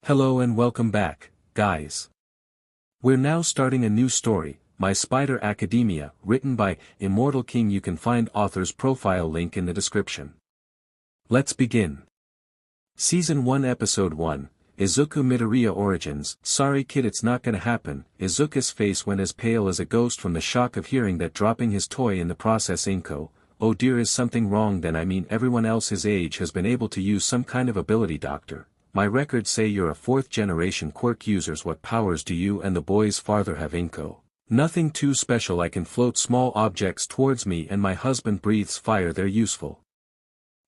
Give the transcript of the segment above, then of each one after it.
Hello and welcome back, guys. We're now starting a new story, My Spider Academia, written by Immortal King. You can find author's profile link in the description. Let's begin. Season 1 Episode 1, Izuku Midoriya Origins. Sorry kid, it's not gonna happen. Izuku's face went as pale as a ghost from the shock of hearing that, dropping his toy in the process. Inko, oh dear, is something wrong then? I mean, everyone else his age has been able to use some kind of ability, doctor. My records say you're a 4th generation quirk users. What powers do you and the boy's father have? Inko, nothing too special. I can float small objects towards me and my husband breathes fire. They're useful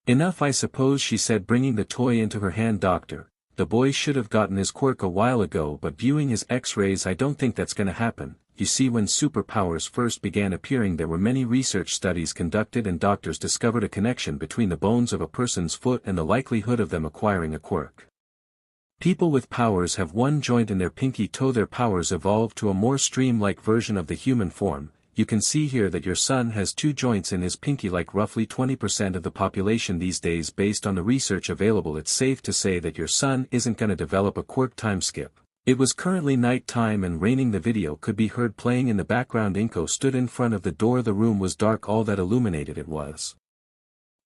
enough, I suppose, she said, bringing the toy into her hand. Doctor, the boy should have gotten his quirk a while ago, but viewing his x-rays I don't think that's gonna happen. You see, when superpowers first began appearing there were many research studies conducted and doctors discovered a connection between the bones of a person's foot and the likelihood of them acquiring a quirk. People with powers have one joint in their pinky toe. Their powers evolved to a more stream-like version of the human form. You can see here that your son has 2 joints in his pinky, like roughly 20% of the population these days. Based on the research available, it's safe to say that your son isn't gonna develop a quirk. Time skip. It was currently night time and raining. The video could be heard playing in the background. Inko stood in front of the door. The room was dark. All that illuminated it was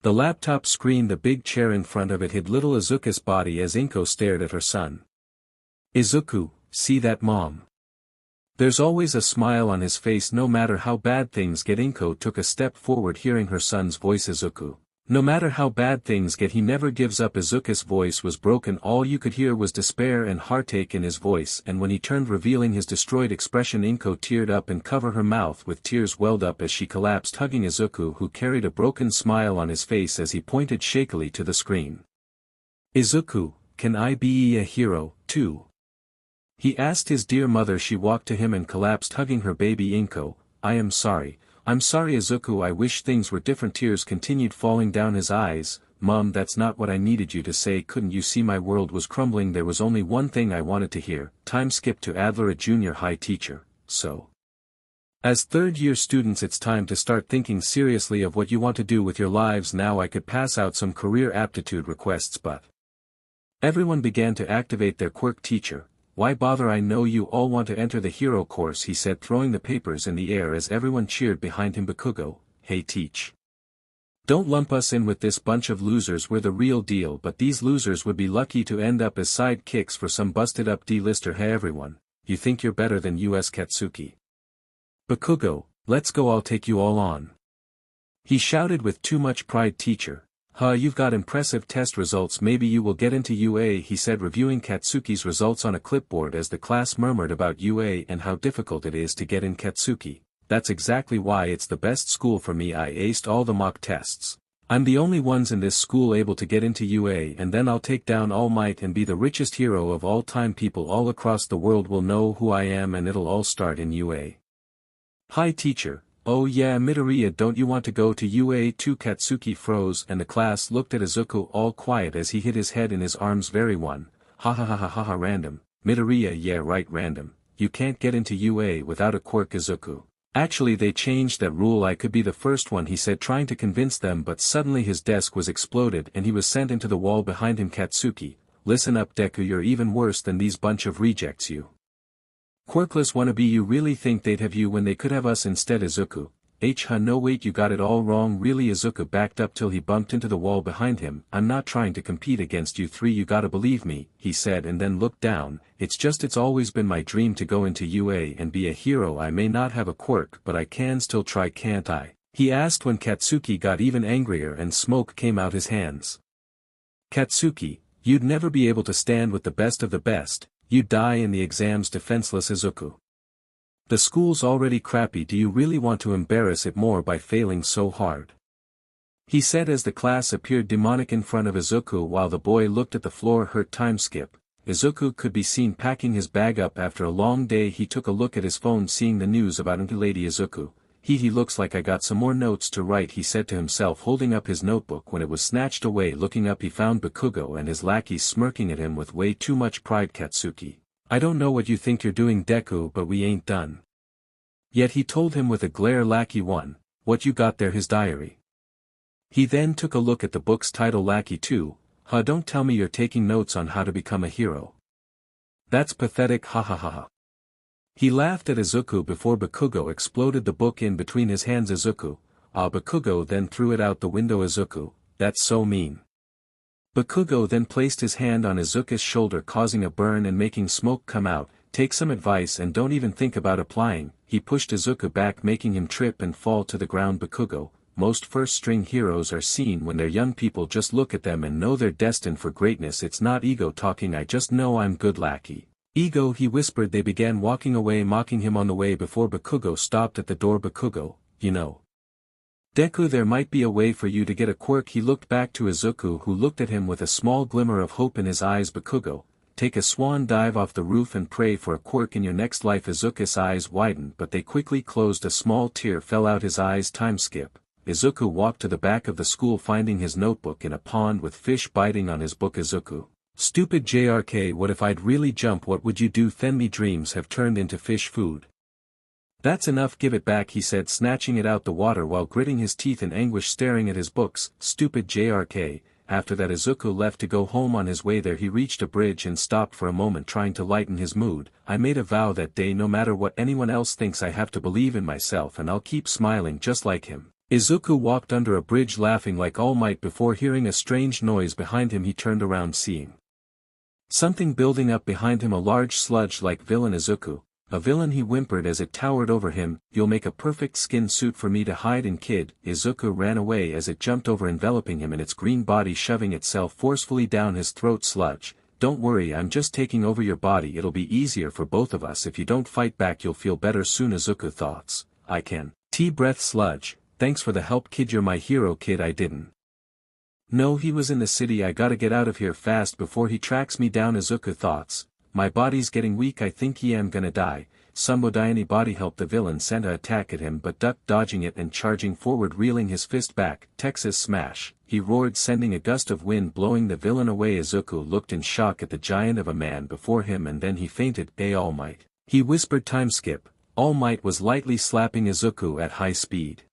the laptop screen. The big chair in front of it hid little Izuku's body as Inko stared at her son. Izuku, see that, Mom? There's always a smile on his face no matter how bad things get. Inko took a step forward, hearing her son's voice. Izuku, no matter how bad things get, he never gives up. Izuku's voice was broken. All you could hear was despair and heartache in his voice, and when he turned, revealing his destroyed expression, Inko teared up and covered her mouth with tears welled up as she collapsed, hugging Izuku, who carried a broken smile on his face as he pointed shakily to the screen. Izuku, can I be a hero, too? He asked his dear mother. She walked to him and collapsed, hugging her baby. Inko, I am sorry. I'm sorry, Izuku, I wish things were different. Tears continued falling down his eyes. Mom, that's not what I needed you to say. Couldn't you see my world was crumbling? There was only one thing I wanted to hear. Time skip to Adler, a junior high teacher. So, as third-year students, it's time to start thinking seriously of what you want to do with your lives. Now I could pass out some career aptitude requests, but everyone began to activate their quirk. Teacher, why bother? I know you all want to enter the hero course, he said, throwing the papers in the air as everyone cheered behind him. Bakugo, hey teach. Don't lump us in with this bunch of losers. We're the real deal, but these losers would be lucky to end up as sidekicks for some busted up D-lister. Hey everyone, you think you're better than US Katsuki? Bakugo, let's go, I'll take you all on, he shouted with too much pride. Teacher, you've got impressive test results. Maybe you will get into UA, he said, reviewing Katsuki's results on a clipboard as the class murmured about UA and how difficult it is to get in. Katsuki, that's exactly why it's the best school for me. I aced all the mock tests. I'm the only ones in this school able to get into UA, and then I'll take down All Might and be the richest hero of all time. People all across the world will know who I am, and it'll all start in UA. Hi teacher. Oh yeah, Midoriya, don't you want to go to UA too? Katsuki froze and the class looked at Izuku, all quiet as he hid his head in his arms. Very one. Ha ha ha ha ha ha. Random. Midoriya, yeah right, random. You can't get into UA without a quirk. Izuku, actually they changed that rule. I could be the first one, he said, trying to convince them, but suddenly his desk was exploded and he was sent into the wall behind him. Katsuki, listen up Deku, you're even worse than these bunch of rejects. You Quirkless wannabe, you really think they'd have you when they could have us instead? Izuku, no wait, you got it all wrong. Really? Izuku backed up till he bumped into the wall behind him. I'm not trying to compete against you three, you gotta believe me, he said, and then looked down. It's always been my dream to go into UA and be a hero. I may not have a quirk, but I can still try, can't I? He asked when Katsuki got even angrier and smoke came out his hands. Katsuki, you'd never be able to stand with the best of the best. You'd die in the exams defenseless. Izuku, the school's already crappy. Do you really want to embarrass it more by failing so hard? He said as the class appeared demonic in front of Izuku while the boy looked at the floor hurt. Time skip. Izuku could be seen packing his bag up after a long day. He took a look at his phone, seeing the news about Lady Izuku. He looks like I got some more notes to write, he said to himself, holding up his notebook when it was snatched away. Looking up he found Bakugo and his lackeys smirking at him with way too much pride. Katsuki, I don't know what you think you're doing Deku, but we ain't done yet, he told him with a glare. Lackey 1, what you got there? His diary. He then took a look at the book's title. Lackey 2, don't tell me you're taking notes on how to become a hero. That's pathetic, ha ha ha ha. He laughed at Izuku before Bakugo exploded the book in between his hands. Izuku, Bakugo then threw it out the window. Izuku, that's so mean. Bakugo then placed his hand on Izuku's shoulder, causing a burn and making smoke come out. Take some advice and don't even think about applying. He pushed Izuku back, making him trip and fall to the ground. Bakugo, most first-string heroes are seen when they're young. People just look at them and know they're destined for greatness. It's not ego talking, I just know I'm good lackey. Ego, he whispered. They began walking away, mocking him on the way before Bakugo stopped at the door. Bakugo, you know, Deku, there might be a way for you to get a quirk. He looked back to Izuku, who looked at him with a small glimmer of hope in his eyes. Bakugo, take a swan dive off the roof and pray for a quirk in your next life. Izuku's eyes widened, but they quickly closed. A small tear fell out his eyes. Time skip. Izuku walked to the back of the school, finding his notebook in a pond with fish biting on his book. Izuku, stupid JRK, what if I'd really jump? What would you do then? Me dreams have turned into fish food. That's enough, give it back, he said, snatching it out the water while gritting his teeth in anguish, staring at his books. Stupid JRK. After that Izuku left to go home. On his way there he reached a bridge and stopped for a moment, trying to lighten his mood. I made a vow that day, no matter what anyone else thinks, I have to believe in myself and I'll keep smiling just like him. Izuku walked under a bridge laughing like All Might before hearing a strange noise behind him. He turned around, seeing something building up behind him, a large sludge-like villain. Izuku, a villain, he whimpered as it towered over him. You'll make a perfect skin suit for me to hide in, kid. Izuku ran away as it jumped over, enveloping him in its green body, shoving itself forcefully down his throat. Sludge, don't worry, I'm just taking over your body. It'll be easier for both of us if you don't fight back. You'll feel better soon. Izuku thoughts, I can. Breath. Sludge, thanks for the help, kid. You're my hero, kid. I didn't know he was in the city. I gotta get out of here fast before he tracks me down. Izuku thoughts, my body's getting weak. I think I am gonna die. Somebody anybody help. The villain sent an attack at him but ducked, dodging it and charging forward, reeling his fist back. Texas smash, he roared, sending a gust of wind blowing the villain away. Izuku looked in shock at the giant of a man before him and then he fainted. Hey All Might, he whispered. Time skip. All Might was lightly slapping Izuku at high speed,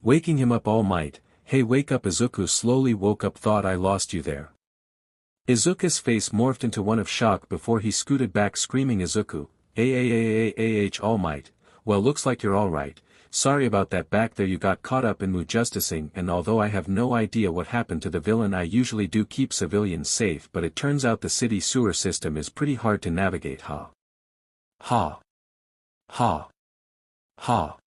waking him up. All Might, hey wake up. Izuku slowly woke up. Thought I lost you there. Izuku's face morphed into one of shock before he scooted back, screaming. Izuku, All Might, well looks like you're alright. Sorry about that back there, you got caught up in mood justicing, and although I have no idea what happened to the villain, I usually do keep civilians safe, but it turns out the city sewer system is pretty hard to navigate. Ha. Ha. Ha. Ha.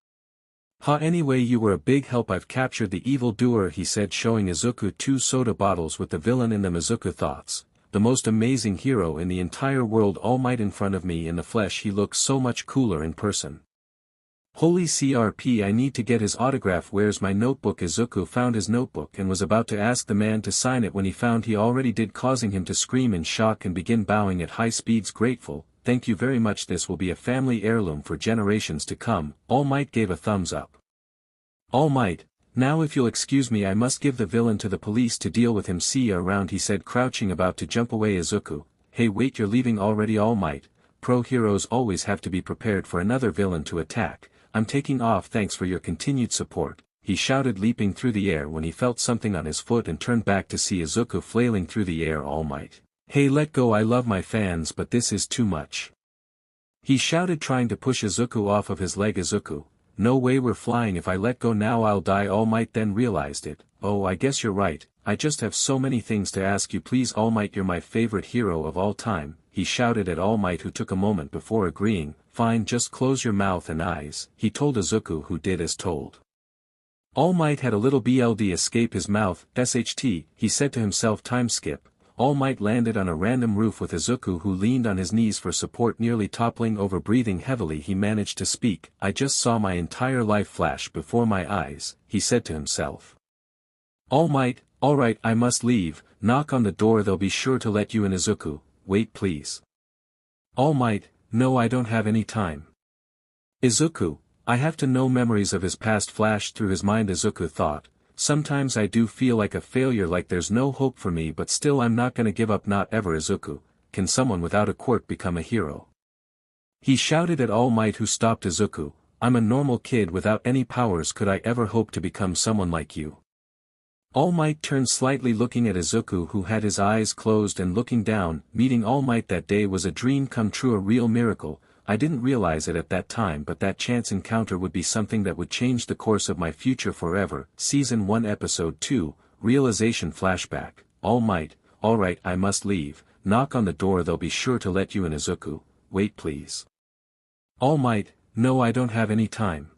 Ha. Anyway, you were a big help. I've captured the evil doer, he said, showing Izuku 2 soda bottles with the villain in them. Izuku thoughts, the most amazing hero in the entire world. All Might in front of me in the flesh. He looks so much cooler in person. Holy CRP, I need to get his autograph. Where's my notebook? Izuku found his notebook and was about to ask the man to sign it when he found he already did, causing him to scream in shock and begin bowing at high speeds. Grateful, thank you very much. This will be a family heirloom for generations to come. All Might gave a thumbs up. All Might, now if you'll excuse me, I must give the villain to the police to deal with him. See you around, he said, crouching about to jump away. Izuku, hey wait, you're leaving already? All Might, pro heroes always have to be prepared for another villain to attack. I'm taking off, thanks for your continued support, he shouted, leaping through the air when he felt something on his foot and turned back to see Izuku flailing through the air. All Might, hey let go, I love my fans but this is too much, he shouted, trying to push Izuku off of his leg. Izuku, no way, we're flying. If I let go now I'll die. All Might then realized it. Oh, I guess you're right, I just have so many things to ask you. Please All Might, you're my favorite hero of all time, he shouted at All Might, who took a moment before agreeing. Fine, just close your mouth and eyes, he told Izuku, who did as told. All Might had a little BLD escape his mouth. SHT, he said to himself. Time skip. All Might landed on a random roof with Izuku, who leaned on his knees for support, nearly toppling over. Breathing heavily he managed to speak. I just saw my entire life flash before my eyes, he said to himself. All Might, alright, I must leave, knock on the door, they'll be sure to let you in. Izuku, wait please. All Might, no, I don't have any time. Izuku, I have to know. Memories of his past flashed through his mind. Izuku thought, sometimes I do feel like a failure, like there's no hope for me, but still I'm not gonna give up, not ever. Izuku, can someone without a quirk become a hero? He shouted at All Might, who stopped. Izuku, I'm a normal kid without any powers, could I ever hope to become someone like you? All Might turned slightly looking at Izuku who had his eyes closed and looking down. Meeting All Might that day was a dream come true, a real miracle. I didn't realize it at that time, but that chance encounter would be something that would change the course of my future forever. Season 1 Episode 2, Realization Flashback. All Might, alright, I must leave. Knock on the door, they'll be sure to let you in. Izuku, wait please. All Might, no, I don't have any time.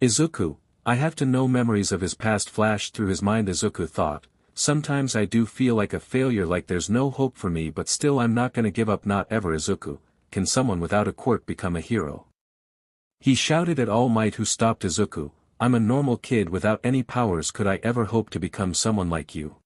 Izuku, I have to know. Memories of his past flashed through his mind. Izuku thought, sometimes I do feel like a failure, like there's no hope for me, but still I'm not gonna give up, not ever. Izuku, can someone without a quirk become a hero? He shouted at All Might, who stopped. Izuku, I'm a normal kid without any powers, could I ever hope to become someone like you?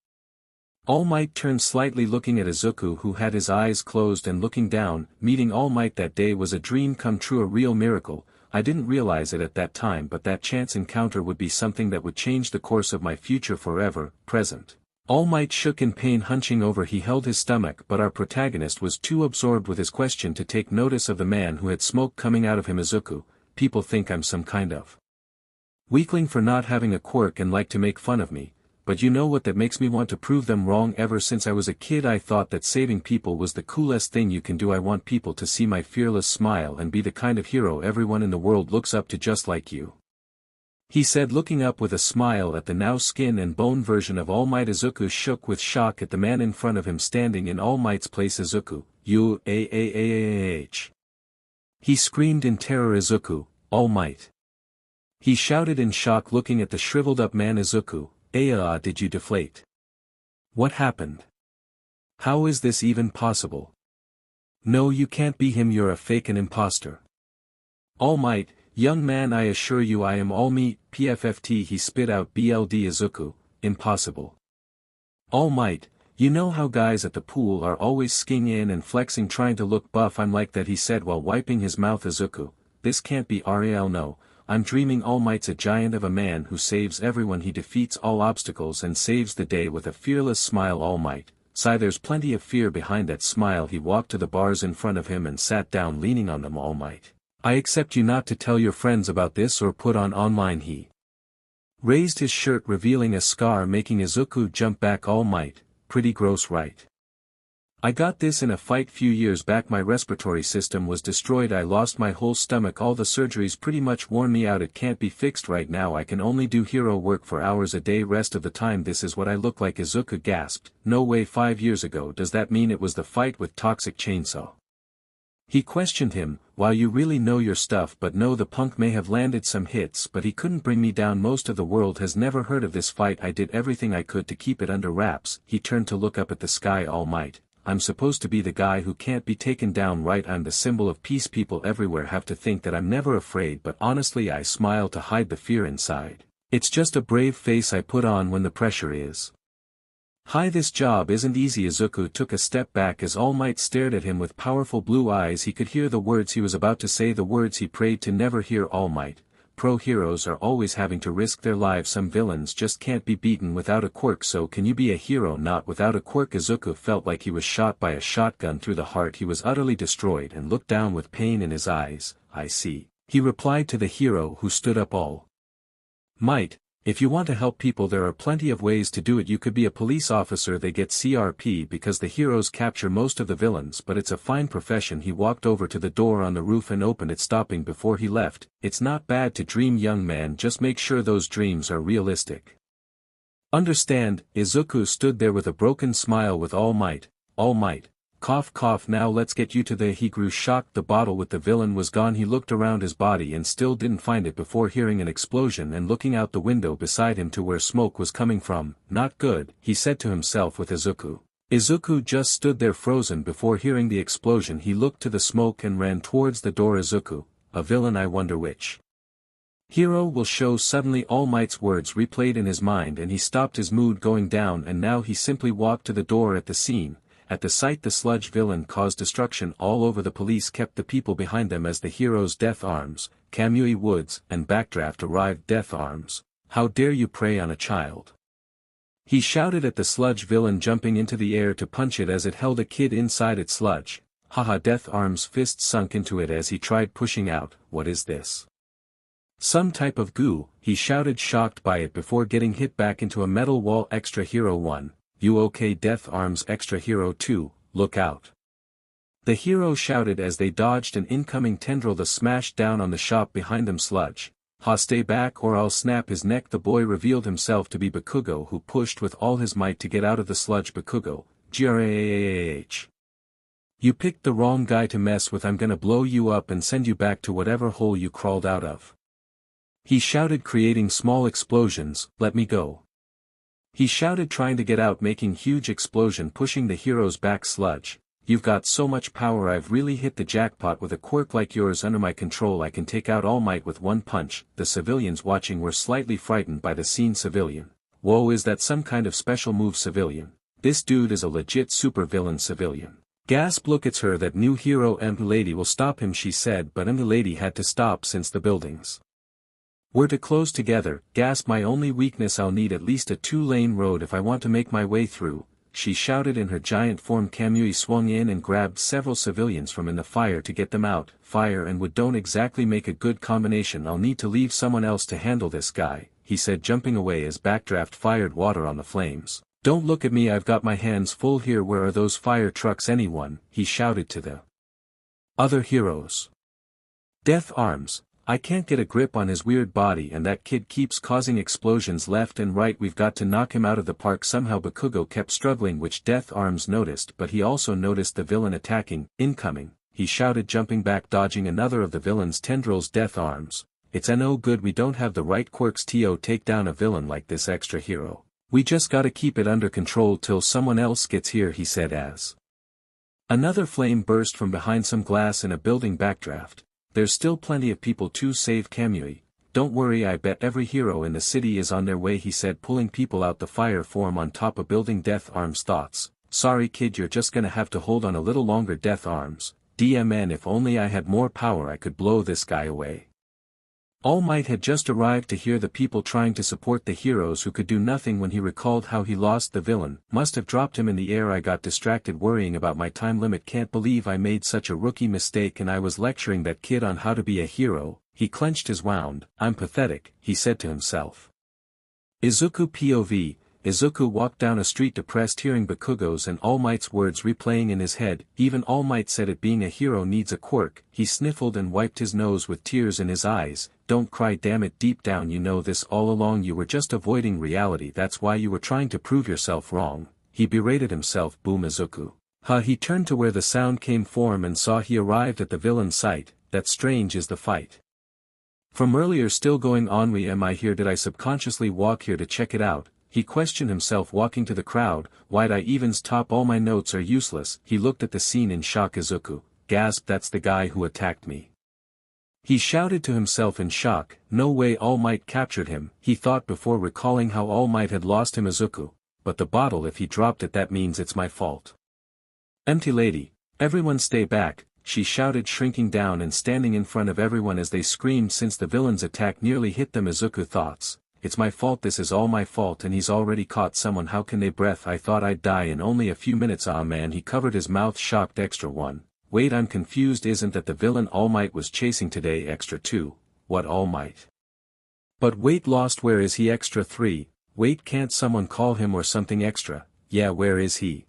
All Might turned slightly looking at Izuku who had his eyes closed and looking down. Meeting All Might that day was a dream come true, a real miracle. I didn't realize it at that time, but that chance encounter would be something that would change the course of my future forever. Present. All Might shook in pain, hunching over. He held his stomach, but our protagonist was too absorbed with his question to take notice of the man who had smoke coming out of him. Izuku, people think I'm some kind of weakling for not having a quirk and like to make fun of me, but you know what, that makes me want to prove them wrong. Ever since I was a kid I thought that saving people was the coolest thing you can do. I want people to see my fearless smile and be the kind of hero everyone in the world looks up to, just like you. He said, looking up with a smile at the now skin and bone version of All Might. Izuku shook with shock at the man in front of him standing in All Might's place. Izuku, you he screamed in terror. Izuku, All Might. He shouted in shock, looking at the shriveled up man. Izuku, did you deflate? What happened? How is this even possible? No, you can't be him, you're a fake, an imposter. All Might, young man, I assure you I am All Might, PFFT. He spit out BLD. Izuku, impossible. All Might, you know how guys at the pool are always skiing in and flexing trying to look buff, I'm like that, he said while wiping his mouth. Izuku, this can't be real. No. I'm dreaming. All Might's a giant of a man who saves everyone, he defeats all obstacles and saves the day with a fearless smile. All Might, sigh, there's plenty of fear behind that smile. He walked to the bars in front of him and sat down, leaning on them. All Might, I accept you not to tell your friends about this or put on online. He raised his shirt, revealing a scar, making Izuku jump back. All Might, pretty gross, right? I got this in a fight few years back. My respiratory system was destroyed. I lost my whole stomach. All the surgeries pretty much worn me out. It can't be fixed right now. I can only do hero work for hours a day. Rest of the time this is what I look like. Izuku gasped. No way, 5 years ago. Does that mean it was the fight with Toxic Chainsaw? He questioned him. While you really know your stuff, but no, the punk may have landed some hits, but he couldn't bring me down. Most of the world has never heard of this fight. I did everything I could to keep it under wraps. He turned to look up at the sky. All Might, I'm supposed to be the guy who can't be taken down, right? I'm the symbol of peace. People everywhere have to think that I'm never afraid, but honestly I smile to hide the fear inside. It's just a brave face I put on when the pressure is high. This job isn't easy. Izuku took a step back as All Might stared at him with powerful blue eyes. He could hear the words he was about to say, the words he prayed to never hear. All Might, pro heroes are always having to risk their lives. Some villains just can't be beaten without a quirk. So can you be a hero not without a quirk? Izuku felt like he was shot by a shotgun through the heart. He was utterly destroyed and looked down with pain in his eyes. I see, he replied to the hero who stood up. All Might, if you want to help people there are plenty of ways to do it. You could be a police officer. They get CRP because the heroes capture most of the villains, but it's a fine profession. He walked over to the door on the roof and opened it, stopping before he left. It's not bad to dream, young man, just make sure those dreams are realistic. Understand? Izuku stood there with a broken smile with All Might. All Might, cough cough, now let's get you to the. He grew shocked. The bottle with the villain was gone. He looked around his body and still didn't find it before hearing an explosion and looking out the window beside him to where smoke was coming from. Not good, he said to himself with Izuku. Izuku just stood there frozen before hearing the explosion. He looked to the smoke and ran towards the door. Izuku, a villain, I wonder which hero will show. Suddenly All Might's words replayed in his mind and he stopped, his mood going down, and now he simply walked to the door. At the scene, at the sight, the sludge villain caused destruction all over. The police kept the people behind them as the heroes' death arms, Kamui Woods and Backdraft arrived. Death arms, how dare you prey on a child? He shouted at the sludge villain, jumping into the air to punch it as it held a kid inside its sludge. Haha, Death arms' fist sunk into it as he tried pushing out. What is this? Some type of goo, he shouted, shocked by it before getting hit back into a metal wall. Extra Hero 1, you okay? Death Arms. Extra Hero 2, look out. The hero shouted as they dodged an incoming tendril that smashed down on the shop behind them. Sludge, ha, stay back or I'll snap his neck. The boy revealed himself to be Bakugo, who pushed with all his might to get out of the sludge. Bakugo, graah. You picked the wrong guy to mess with. I'm gonna blow you up and send you back to whatever hole you crawled out of. He shouted, creating small explosions. Let me go. He shouted, trying to get out, making huge explosion, pushing the heroes back. Sludge, you've got so much power. I've really hit the jackpot with a quirk like yours under my control. I can take out All Might with one punch. The civilians watching were slightly frightened by the scene. Civilian, whoa, is that some kind of special move? Civilian, this dude is a legit super villain. Civilian, gasp, look, it's her, that new hero. Lady will stop him, she said, but the lady had to stop since the buildings were to close together. Gasp, my only weakness, I'll need at least a 2-lane road if I want to make my way through, she shouted in her giant form. Kamui swung in and grabbed several civilians from in the fire to get them out. Fire and wood don't exactly make a good combination. I'll need to leave someone else to handle this guy, he said, jumping away as backdraft fired water on the flames. Don't look at me, I've got my hands full here. Where are those fire trucks? Anyone? He shouted to the other heroes. Death Arms, I can't get a grip on his weird body and that kid keeps causing explosions left and right. We've got to knock him out of the park somehow. Bakugo kept struggling, which Death Arms noticed, but he also noticed the villain attacking. Incoming, he shouted, jumping back, dodging another of the villain's tendrils. Death Arms, it's no good, we don't have the right quirks to take down a villain like this. Extra Hero, we just gotta keep it under control till someone else gets here, he said as another flame burst from behind some glass in a building. Backdraft, there's still plenty of people to save. Kamui, don't worry, I bet every hero in the city is on their way, he said, pulling people out the fire form on top of building. Death Arms thoughts, sorry kid, you're just gonna have to hold on a little longer. Death Arms, DMN, if only I had more power I could blow this guy away. All Might had just arrived to hear the people trying to support the heroes who could do nothing when he recalled how he lost the villain. Must have dropped him in the air. I got distracted worrying about my time limit. Can't believe I made such a rookie mistake and I was lecturing that kid on how to be a hero. He clenched his wound. I'm pathetic, he said to himself. Izuku POV, Izuku walked down a street depressed, hearing Bakugo's and All Might's words replaying in his head. Even All Might said it, being a hero needs a quirk. He sniffled and wiped his nose with tears in his eyes. Don't cry, damn it, deep down you know this all along. You were just avoiding reality, that's why you were trying to prove yourself wrong, he berated himself. Boom. Izuku, he turned to where the sound came from and saw he arrived at the villain's site. That's strange, is the fight from earlier still going on? Am I here? Did I subconsciously walk here to check it out? He questioned himself, walking to the crowd. Why'd I even stop? All my notes are useless. He looked at the scene in shock. Izuku gasped, that's the guy who attacked me. He shouted to himself in shock. No way All Might captured him, he thought before recalling how All Might had lost him. Izuku, but the bottle, if he dropped it that means it's my fault. Empty lady, everyone stay back, she shouted, shrinking down and standing in front of everyone as they screamed since the villain's attack nearly hit them. Izuku thoughts, it's my fault, this is all my fault, and he's already caught someone. How can they breath? I thought I'd die in only a few minutes. Ah man, he covered his mouth, shocked. Extra 1, wait, I'm confused, isn't that the villain All Might was chasing today? Extra 2, what All Might? But wait, lost, where is he? Extra 3, wait, can't someone call him or something? Extra, yeah, where is he?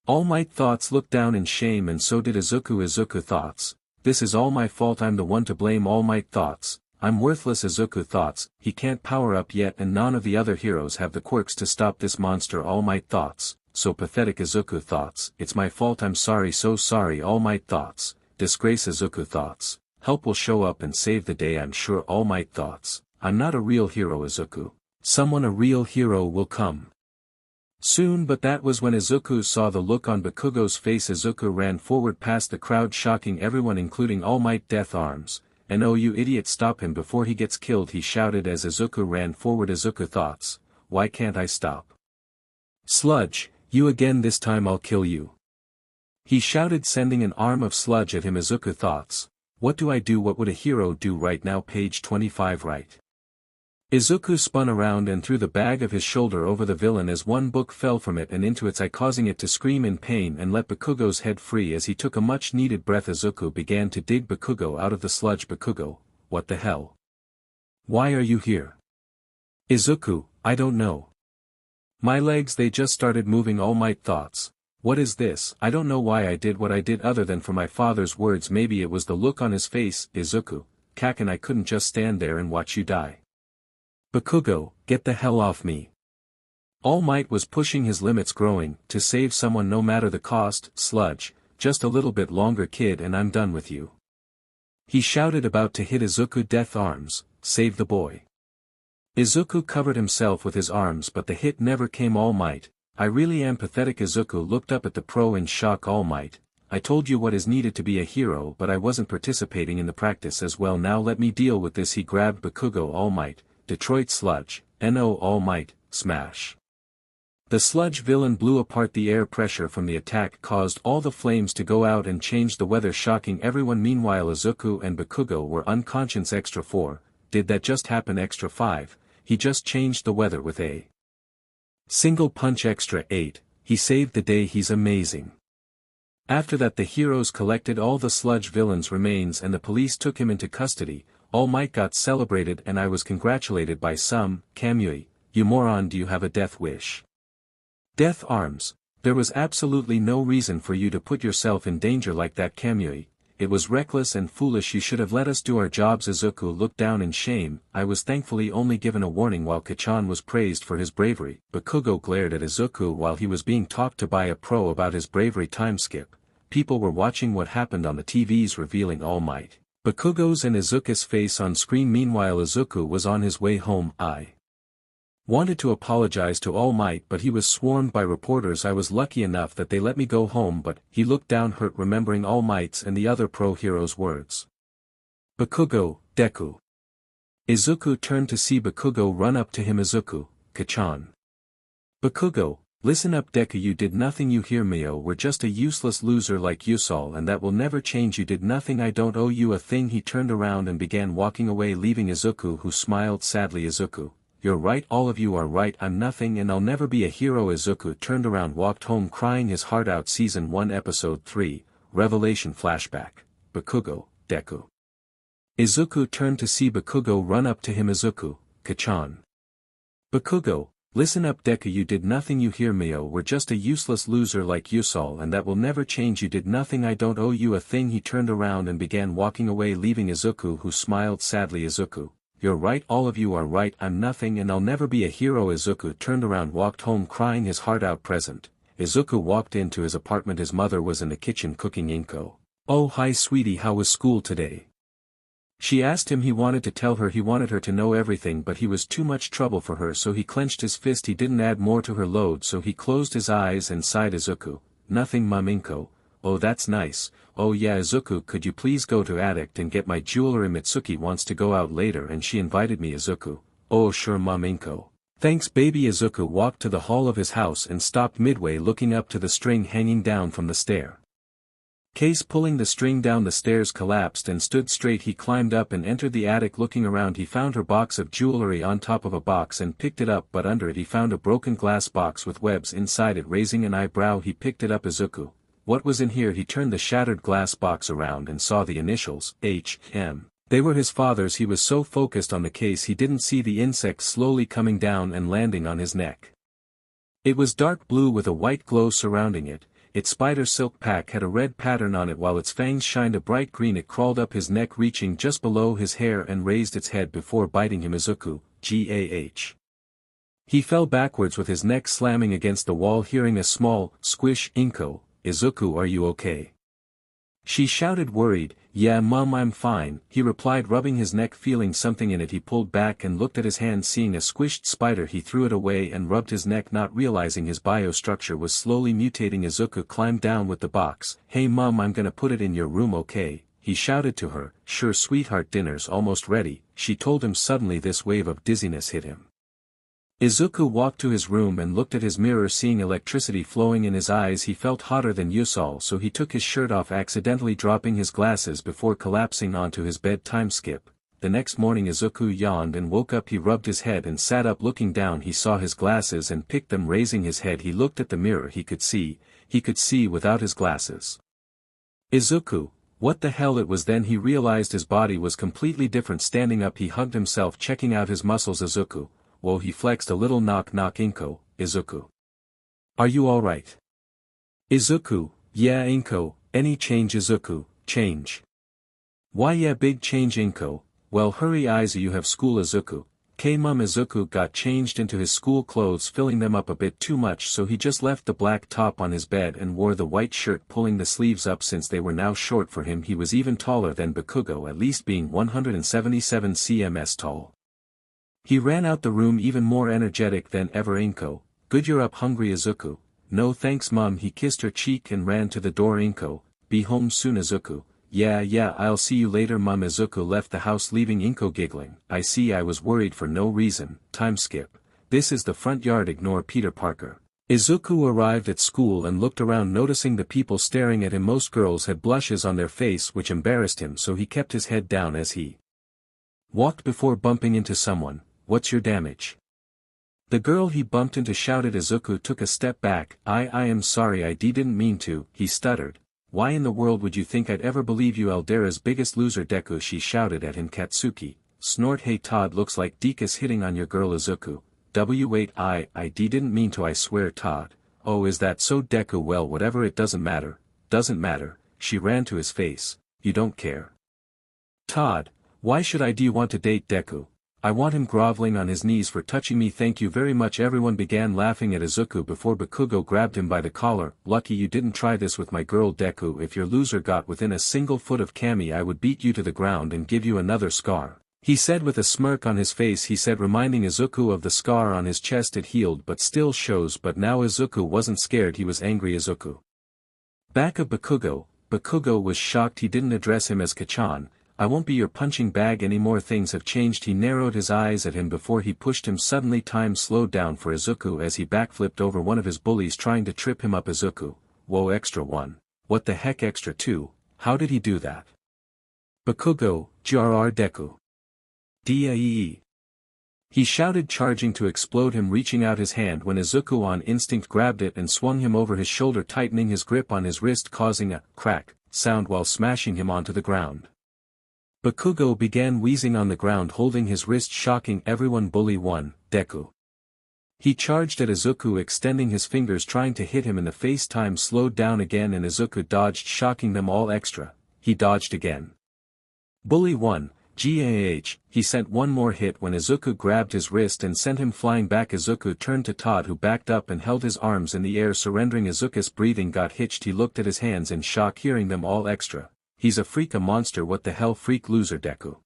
All Might thoughts looked down in shame, and so did Izuku. Izuku thoughts, this is all my fault, I'm the one to blame. All Might thoughts, I'm worthless. Izuku thoughts, he can't power up yet and none of the other heroes have the quirks to stop this monster. All Might thoughts, so pathetic. Izuku thoughts, it's my fault, I'm sorry, so sorry. All Might thoughts, disgrace. Izuku thoughts, help will show up and save the day, I'm sure. All Might thoughts, I'm not a real hero. Izuku, someone, a real hero will come soon. But that was when Izuku saw the look on Bakugo's face. Izuku ran forward past the crowd, shocking everyone including All Might. Death Arms, and oh you idiot, stop him before he gets killed, he shouted as Izuku ran forward. Izuku thoughts, why can't I stop? Sludge, you again, this time I'll kill you, he shouted, sending an arm of sludge at him. Izuku thoughts, what do I do? What would a hero do right now? Page 25 right. Izuku spun around and threw the bag of his shoulder over the villain as one book fell from it and into its eye, causing it to scream in pain, and let Bakugo's head free as he took a much-needed breath. Izuku began to dig Bakugo out of the sludge. Bakugo, what the hell? Why are you here? Izuku, I don't know. My legs they just started moving. All Might thoughts. What is this? I don't know why I did what I did other than for my father's words. Maybe it was the look on his face. Izuku, Kaken, I couldn't just stand there and watch you die. Bakugo, get the hell off me. All Might was pushing his limits, growing, to save someone no matter the cost. Sludge, just a little bit longer kid and I'm done with you. He shouted, about to hit Izuku. Death arms, save the boy. Izuku covered himself with his arms but the hit never came. All Might, I really am pathetic. Izuku looked up at the pro in shock. All Might, I told you what is needed to be a hero but I wasn't participating in the practice as well. Now let me deal with this. He grabbed Bakugo. All Might, Detroit sludge, no. All Might, smash. The sludge villain blew apart. The air pressure from the attack caused all the flames to go out and changed the weather, shocking everyone. Meanwhile Izuku and Bakugo were unconscious. Extra 4, did that just happen? Extra 5, he just changed the weather with a single punch. Extra 8, he saved the day. He's amazing. After that the heroes collected all the sludge villain's remains and the police took him into custody. All Might got celebrated and I was congratulated by some. Kamui, you moron, do you have a death wish? Death arms, there was absolutely no reason for you to put yourself in danger like that. Kamui, it was reckless and foolish. You should have let us do our jobs. Izuku looked down in shame. I was thankfully only given a warning while Kachan was praised for his bravery. Bakugo glared at Izuku while he was being talked to by a pro about his bravery. Time skip. People were watching what happened on the TVs, revealing All Might, Bakugo's and Izuku's face on screen. Meanwhile Izuku was on his way home. I wanted to apologize to All Might but he was swarmed by reporters. I was lucky enough that they let me go home, but he looked down hurt remembering All Might's and the other pro heroes' words. Bakugo, Deku. Izuku turned to see Bakugo run up to him. Izuku, Kachan. Bakugo, listen up. Deku, you did nothing. You hear me? We're just a useless loser like Yusol and that will never change. You did nothing. I don't owe you a thing. He turned around and began walking away, leaving Izuku, who smiled sadly. Izuku, you're right, all of you are right, I'm nothing and I'll never be a hero. Izuku turned around, walked home crying his heart out. Season 1 Episode 3, Revelation Flashback, Bakugo, Deku. Izuku turned to see Bakugo run up to him. Izuku, Kachan. Bakugo, listen up. Deku, you did nothing. You hear me? We're just a useless loser like Yusol and that will never change. You did nothing. I don't owe you a thing. He turned around and began walking away, leaving Izuku, who smiled sadly. Izuku, you're right, all of you are right, I'm nothing and I'll never be a hero. Izuku turned around, walked home crying his heart out. Present. Izuku walked into his apartment. His mother was in the kitchen cooking. Inko. Oh hi sweetie, how was school today? She asked him. He wanted to tell her, he wanted her to know everything but he was too much trouble for her, so he clenched his fist. He didn't add more to her load, so he closed his eyes and sighed. Izuku, nothing mom. Inko, oh that's nice. Oh yeah Izuku, could you please go to attic and get my jewelry? Mitsuki wants to go out later and she invited me. Izuku, oh sure mom. Inko, thanks baby. Izuku walked to the hall of his house and stopped midway, looking up to the string hanging down from the stair case. Pulling the string down, the stairs collapsed and stood straight. He climbed up and entered the attic. Looking around he found her box of jewelry on top of a box and picked it up, but under it he found a broken glass box with webs inside it. Raising an eyebrow he picked it up. Izuku, what was in here? He turned the shattered glass box around and saw the initials, H.M. They were his father's. He was so focused on the case he didn't see the insect slowly coming down and landing on his neck. It was dark blue with a white glow surrounding it. Its spider silk pack had a red pattern on it while its fangs shined a bright green. It crawled up his neck, reaching just below his hair, and raised its head before biting him. Izuku, Gah. He fell backwards with his neck slamming against the wall, hearing a small squish. Inko, Izuku, are you okay? She shouted, worried. Yeah mom, I'm fine, he replied, rubbing his neck, feeling something in it. He pulled back and looked at his hand, seeing a squished spider. He threw it away and rubbed his neck, not realizing his biostructure was slowly mutating. Izuku climbed down with the box. Hey mom, I'm gonna put it in your room, okay? He shouted to her. Sure sweetheart, dinner's almost ready, she told him. Suddenly this wave of dizziness hit him. Izuku walked to his room and looked at his mirror, seeing electricity flowing in his eyes. He felt hotter than usual, so he took his shirt off, accidentally dropping his glasses before collapsing onto his bed. Time skip. The next morning Izuku yawned and woke up. He rubbed his head and sat up. Looking down he saw his glasses and picked them. Raising his head he looked at the mirror. He could see without his glasses. Izuku, What the hell it was. Then he realized his body was completely different. Standing up he hugged himself, checking out his muscles. Izuku. Whoa, he flexed a little. Knock knock. Inko, Izuku. Are you alright? Izuku, yeah Inko, any change? Izuku, change. Why yeah big change Inko, well hurry Izu, you have school. Izuku. Mum. Izuku got changed into his school clothes, filling them up a bit too much, so he just left the black top on his bed and wore the white shirt, pulling the sleeves up since they were now short for him. He was even taller than Bakugo, at least being 177 cms tall. He ran out the room even more energetic than ever. Inko, good, you're up. Hungry? Izuku. No thanks Mum. He kissed her cheek and ran to the door. Inko, be home soon. Izuku. Yeah, I'll see you later Mum. Izuku left the house, leaving Inko giggling. I see, I was worried for no reason. Time skip. This is the front yard. Ignore Peter Parker. Izuku arrived at school and looked around, noticing the people staring at him. Most girls had blushes on their face, which embarrassed him, so he kept his head down as he walked before bumping into someone. What's your damage? The girl he bumped into shouted. Izuku took a step back. I am sorry, I didn't mean to, he stuttered. Why in the world would you think I'd ever believe you? Aldera's biggest loser. Deku, she shouted at him. Katsuki, snort. Hey Todd, looks like Deka's hitting on your girl. Izuku. Wait, I didn't mean to, I swear. Todd, oh is that so? Deku, well whatever, it doesn't matter. Doesn't matter, she ran to his face. You don't care. Todd, why should I? Do you want to date Deku? I want him, groveling on his knees, for touching me. Thank you very much. Everyone began laughing at Izuku before Bakugo grabbed him by the collar. Lucky you didn't try this with my girl. Deku, if your loser got within a single foot of Kami, I would beat you to the ground and give you another scar, he said with a smirk on his face. He said, reminding Izuku of the scar on his chest. It healed but still shows. But now Izuku wasn't scared, he was angry. Izuku. Back of Bakugo. Bakugo was shocked. He didn't address him as Kachan. I won't be your punching bag anymore. Things have changed. He narrowed his eyes at him before he pushed him. Suddenly time slowed down for Izuku as he backflipped over one of his bullies trying to trip him up. Izuku. Whoa, extra one. What the heck, extra two? How did he do that? Bakugo, Grr Deku. Daee. He shouted, charging to explode him, reaching out his hand when Izuku on instinct grabbed it and swung him over his shoulder, tightening his grip on his wrist, causing a crack sound while smashing him onto the ground. Bakugo began wheezing on the ground, holding his wrist, shocking everyone. Bully 1, Deku. He charged at Izuku, extending his fingers trying to hit him in the face. Time slowed down again and Izuku dodged, shocking them all extra. He dodged again. Bully 1, GAH, he sent one more hit when Izuku grabbed his wrist and sent him flying back. Izuku turned to Todd, who backed up and held his arms in the air, surrendering. Izuku's breathing got hitched. He looked at his hands in shock, hearing them all extra. He's a freak, a monster. What the hell, freak loser Deku.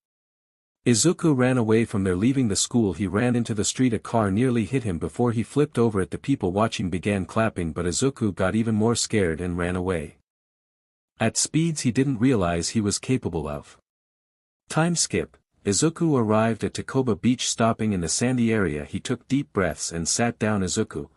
Izuku ran away from there, leaving the school. He ran into the street. A car nearly hit him before he flipped over at the people watching began clapping, but Izuku got even more scared and ran away at speeds he didn't realize he was capable of. Time skip. Izuku arrived at Takoba Beach. Stopping in the sandy area, he took deep breaths and sat down. Izuku.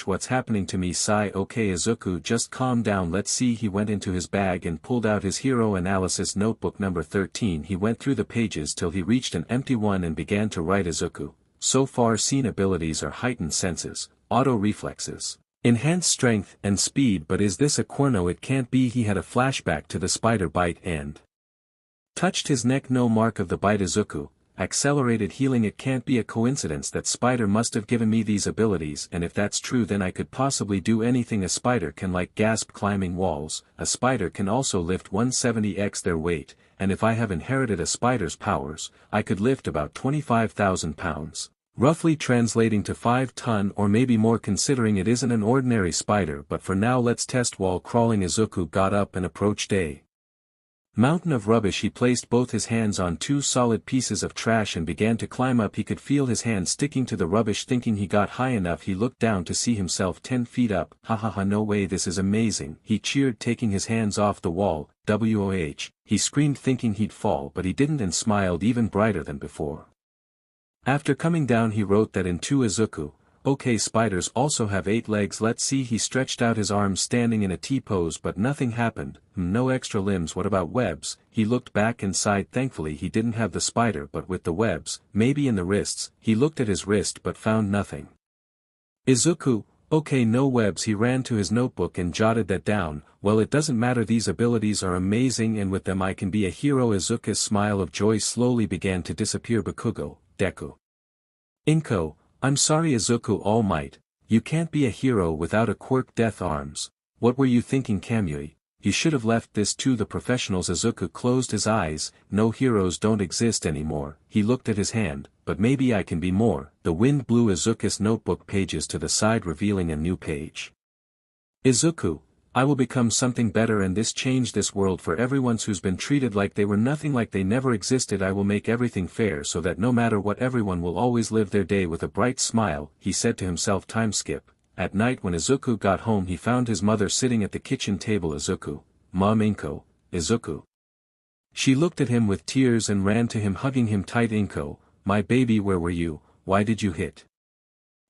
What's happening to me? Sigh. Okay Izuku, just calm down, let's see. He went into his bag and pulled out his hero analysis notebook number 13. He went through the pages till he reached an empty one and began to write. Izuku. So far seen abilities are heightened senses, auto reflexes, enhanced strength and speed. But is this a Quirno? It can't be. He had a flashback to the spider bite and touched his neck. No mark of the bite. Izuku. Accelerated healing. It can't be a coincidence. That spider must have given me these abilities, and if that's true then I could possibly do anything a spider can, like gasp climbing walls. A spider can also lift 170x their weight, and if I have inherited a spider's powers, I could lift about 25,000 pounds. Roughly translating to 5 ton or maybe more, considering it isn't an ordinary spider. But for now let's test wall crawling. Izuku got up and approached a mountain of rubbish. He placed both his hands on 2 solid pieces of trash and began to climb up. He could feel his hands sticking to the rubbish. Thinking he got high enough, he looked down to see himself 10 feet up. Ha, no way, this is amazing, he cheered, taking his hands off the wall. Woh, he screamed, thinking he'd fall, but he didn't, and smiled even brighter than before. After coming down he wrote that into Izuku. Okay, spiders also have 8 legs. Let's see. He stretched out his arms, standing in a T-pose, but nothing happened. No extra limbs. What about webs? He looked back and sighed. Thankfully he didn't have the spider, but with the webs, maybe in the wrists. He looked at his wrist but found nothing. Izuku, Okay, no webs. He ran to his notebook and jotted that down. Well, it doesn't matter, these abilities are amazing and with them I can be a hero. Izuku's smile of joy slowly began to disappear. Bakugo, Deku. Inko, I'm sorry Izuku All Might, you can't be a hero without a quirk. Death Arms, what were you thinking Kamui? You should have left this to the professionals. Izuku closed his eyes. No, heroes don't exist anymore. He looked at his hand, but maybe I can be more. The wind blew Izuku's notebook pages to the side, revealing a new page. Izuku, I will become something better, and this changed this world for everyone who's been treated like they were nothing, like they never existed. I will make everything fair so that no matter what, everyone will always live their day with a bright smile, he said to himself. Time skip. At night when Izuku got home, he found his mother sitting at the kitchen table. Izuku, Mom. Inko, Izuku. She looked at him with tears and ran to him, hugging him tight. Inko, my baby, where were you? Why did you hit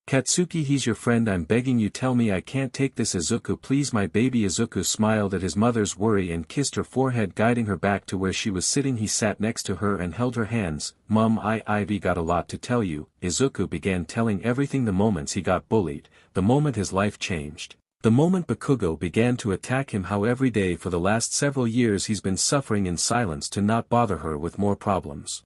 Katsuki? He's your friend, I'm begging you, tell me I can't take this. Izuku, please my baby. Izuku smiled at his mother's worry and kissed her forehead, guiding her back to where she was sitting. He sat next to her and held her hands. Mom, Ivy got a lot to tell you. Izuku began telling everything: the moments he got bullied, the moment his life changed, the moment Bakugo began to attack him, how every day for the last several years he's been suffering in silence to not bother her with more problems.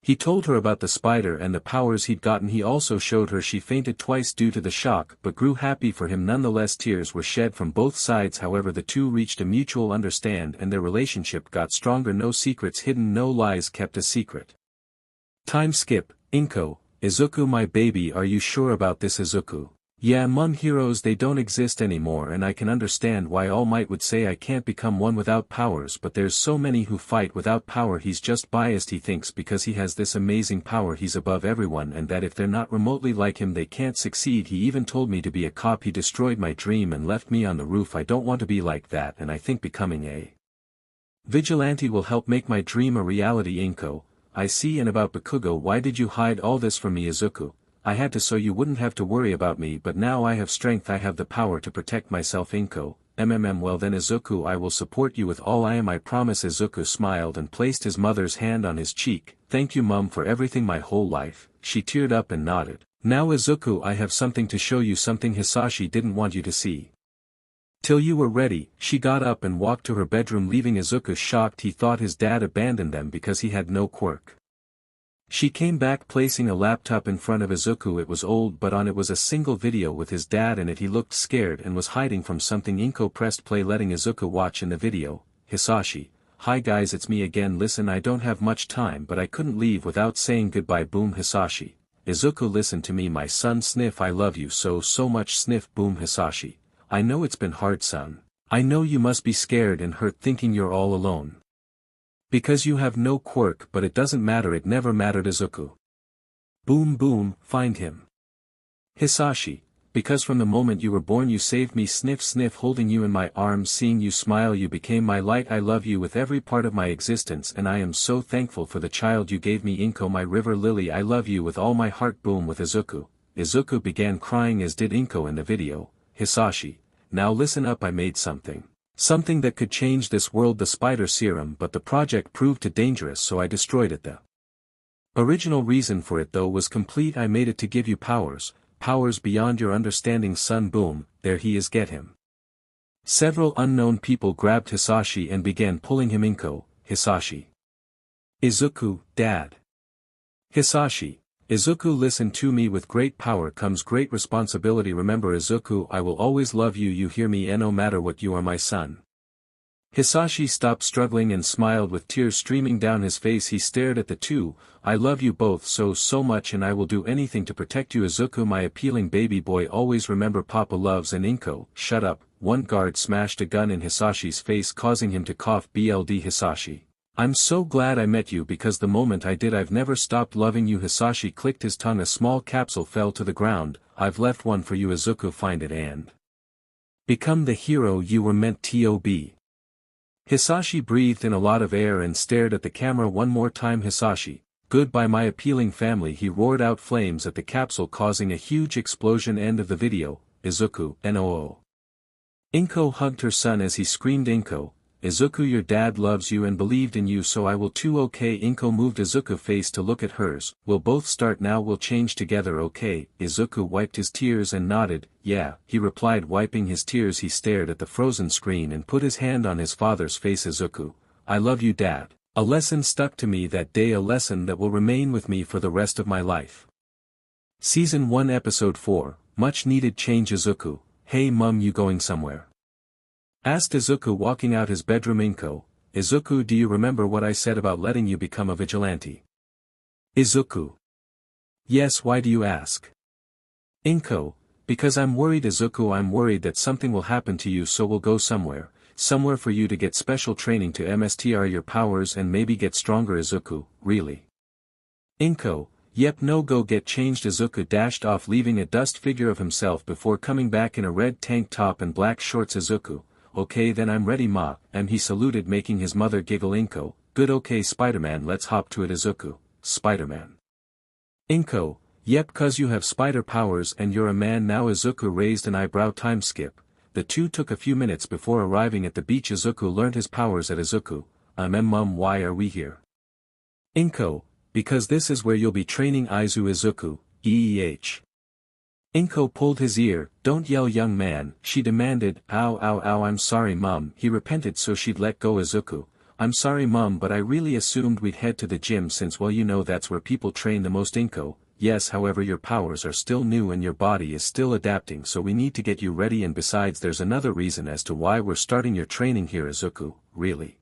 He told her about the spider and the powers he'd gotten. He also showed her she fainted twice due to the shock, but grew happy for him nonetheless. Tears were shed from both sides, however the two reached a mutual understanding and their relationship got stronger. No secrets hidden, no lies kept a secret. Time skip. Inko, Izuku, my baby, are you sure about this? Izuku, yeah Mom, heroes they don't exist anymore, and I can understand why All Might would say I can't become one without powers, but there's so many who fight without power. He's just biased. He thinks because he has this amazing power he's above everyone, and that if they're not remotely like him they can't succeed. He even told me to be a cop. He destroyed my dream and left me on the roof. I don't want to be like that, and I think becoming a vigilante will help make my dream a reality. Inko, I see. And about Bakugo, why did you hide all this from me? Izuku, I had to so you wouldn't have to worry about me, but now I have strength, I have the power to protect myself. Inko, well then Izuku, I will support you with all I am, I promise. Izuku smiled and placed his mother's hand on his cheek. Thank you Mom for everything my whole life. She teared up and nodded. Now Izuku, I have something to show you, something Hisashi didn't want you to see till you were ready. She got up and walked to her bedroom, leaving Izuku shocked. He thought his dad abandoned them because he had no quirk. She came back placing a laptop in front of Izuku. It was old, but on it was a single video with his dad in it. He looked scared and was hiding from something. Inko pressed play, letting Izuku watch in the video. Hisashi, hi guys, it's me again. Listen, I don't have much time, but I couldn't leave without saying goodbye. Boom. Hisashi, Izuku, listen to me my son. Sniff, I love you so much. Sniff. Boom. Hisashi, I know it's been hard son. I know you must be scared and hurt thinking you're all alone. Because you have no quirk, but it doesn't matter, it never mattered. Izuku, boom boom, find him. Hisashi, because from the moment you were born you saved me. Sniff sniff, holding you in my arms, seeing you smile, you became my light. I love you with every part of my existence, and I am so thankful for the child you gave me. Inko, my river lily, I love you with all my heart. Boom. With Izuku, Izuku began crying, as did Inko in the video. Hisashi, now listen up, I made something that could change this world, the spider serum, but the project proved too dangerous, so I destroyed it. The original reason for it though was complete. I made it to give you powers beyond your understanding son. Boom, there he is, get him. Several unknown people grabbed Hisashi and began pulling him. Inko, Hisashi. Izuku, dad. Hisashi, Izuku, listen to me, with great power comes great responsibility. Remember Izuku, I will always love you, you hear me, and no matter what, you are my son. Hisashi stopped struggling and smiled with tears streaming down his face. He stared at the two. I love you both so much, and I will do anything to protect you. Izuku, my appealing baby boy, always remember Papa loves. And Inko, shut up. One guard smashed a gun in Hisashi's face, causing him to cough. BLD Hisashi, I'm so glad I met you, because the moment I did I've never stopped loving you. Hisashi clicked his tongue. A small capsule fell to the ground. I've left one for you. Izuku, find it and become the hero you were meant to be. Hisashi breathed in a lot of air and stared at the camera one more time. Hisashi, goodbye my appealing family. He roared out flames at the capsule, causing a huge explosion. End of the video. Izuku, NOO. Inko hugged her son as he screamed. Inko, Izuku, your dad loves you and believed in you, so I will too. Okay. Inko moved Izuku's face to look at hers. We'll both start now, we'll change together, okay? Izuku wiped his tears and nodded. Yeah, he replied, wiping his tears. He stared at the frozen screen and put his hand on his father's face. Izuku, I love you, Dad. A lesson stuck to me that day, a lesson that will remain with me for the rest of my life. Season 1 Episode 4, Much Needed Change. Izuku, hey mum, you going somewhere? Asked Izuku, walking out his bedroom. Inko, Izuku, do you remember what I said about letting you become a vigilante? Izuku, yes, why do you ask? Inko, because I'm worried. Izuku, I'm worried that something will happen to you, so we'll go somewhere for you to get special training to mstr your powers and maybe get stronger. Izuku, really? Inko, yep, no, go get changed. Izuku dashed off, leaving a dust figure of himself before coming back in a red tank top and black shorts. Izuku, okay then, I'm ready ma, and he saluted, making his mother giggle. Inko, good, okay Spiderman, let's hop to it. Izuku, Spiderman. Inko, yep, cause you have spider powers and you're a man now. Izuku raised an eyebrow. Time skip. The two took a few minutes before arriving at the beach. Izuku learned his powers at Izuku, mum, why are we here? Inko, because this is where you'll be training Izuku, EEH. Inko pulled his ear. Don't yell, young man, she demanded. Ow ow ow, I'm sorry mum. He repented so she'd let go. Izuku, I'm sorry mum, but I really assumed we'd head to the gym since, well, you know that's where people train the most. Inko, yes, however your powers are still new and your body is still adapting, so we need to get you ready, and besides there's another reason as to why we're starting your training here. Izuku, really?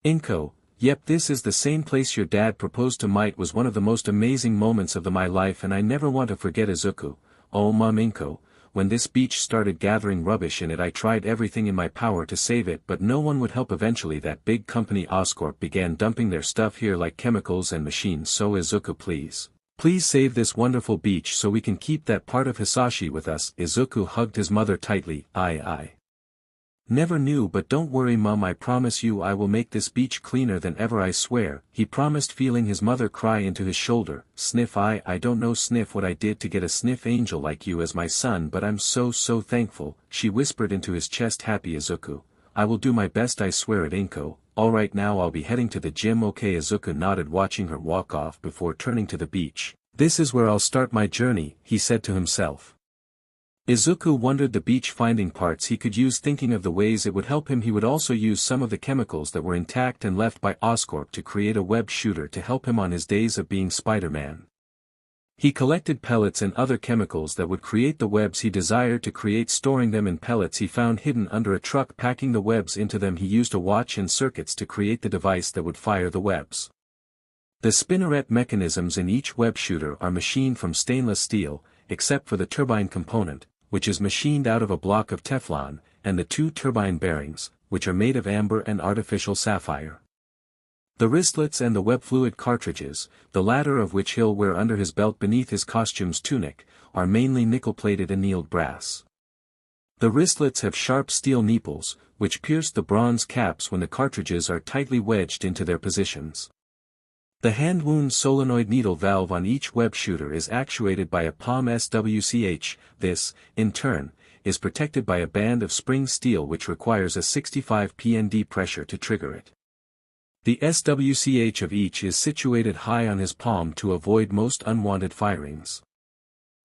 Inko, yep, this is the same place your dad proposed to. Might was one of the most amazing moments of my life and I never want to forget. Izuku, oh mum. Inko, when this beach started gathering rubbish in it, I tried everything in my power to save it, but no one would help. Eventually that big company Oscorp began dumping their stuff here, like chemicals and machines, so Izuku, please save this wonderful beach so we can keep that part of Hisashi with us. Izuku hugged his mother tightly. I never knew, but don't worry mum, I promise you I will make this beach cleaner than ever, I swear, he promised, feeling his mother cry into his shoulder. Sniff, I don't know Sniff what I did to get a sniff angel like you as my son, but I'm so thankful, she whispered into his chest. Happy Izuku, I will do my best, I swear it. Inko, alright, now I'll be heading to the gym. Okay. Izuku nodded, watching her walk off before turning to the beach. This is where I'll start my journey, he said to himself. Izuku wondered the beach, finding parts he could use, thinking of the ways it would help him. He would also use some of the chemicals that were intact and left by Oscorp to create a web shooter to help him on his days of being Spider-Man. He collected pellets and other chemicals that would create the webs he desired to create, storing them in pellets he found hidden under a truck. Packing the webs into them, he used a watch and circuits to create the device that would fire the webs. The spinneret mechanisms in each web shooter are machined from stainless steel, except for the turbine component, which is machined out of a block of Teflon, and the two turbine bearings, which are made of amber and artificial sapphire. The wristlets and the web fluid cartridges, the latter of which he'll wear under his belt beneath his costume's tunic, are mainly nickel-plated annealed brass. The wristlets have sharp steel nipples, which pierce the bronze caps when the cartridges are tightly wedged into their positions. The hand-wound solenoid needle valve on each web shooter is actuated by a palm SWCH. This, in turn, is protected by a band of spring steel which requires a 65 pnd pressure to trigger it. The SWCH of each is situated high on his palm to avoid most unwanted firings.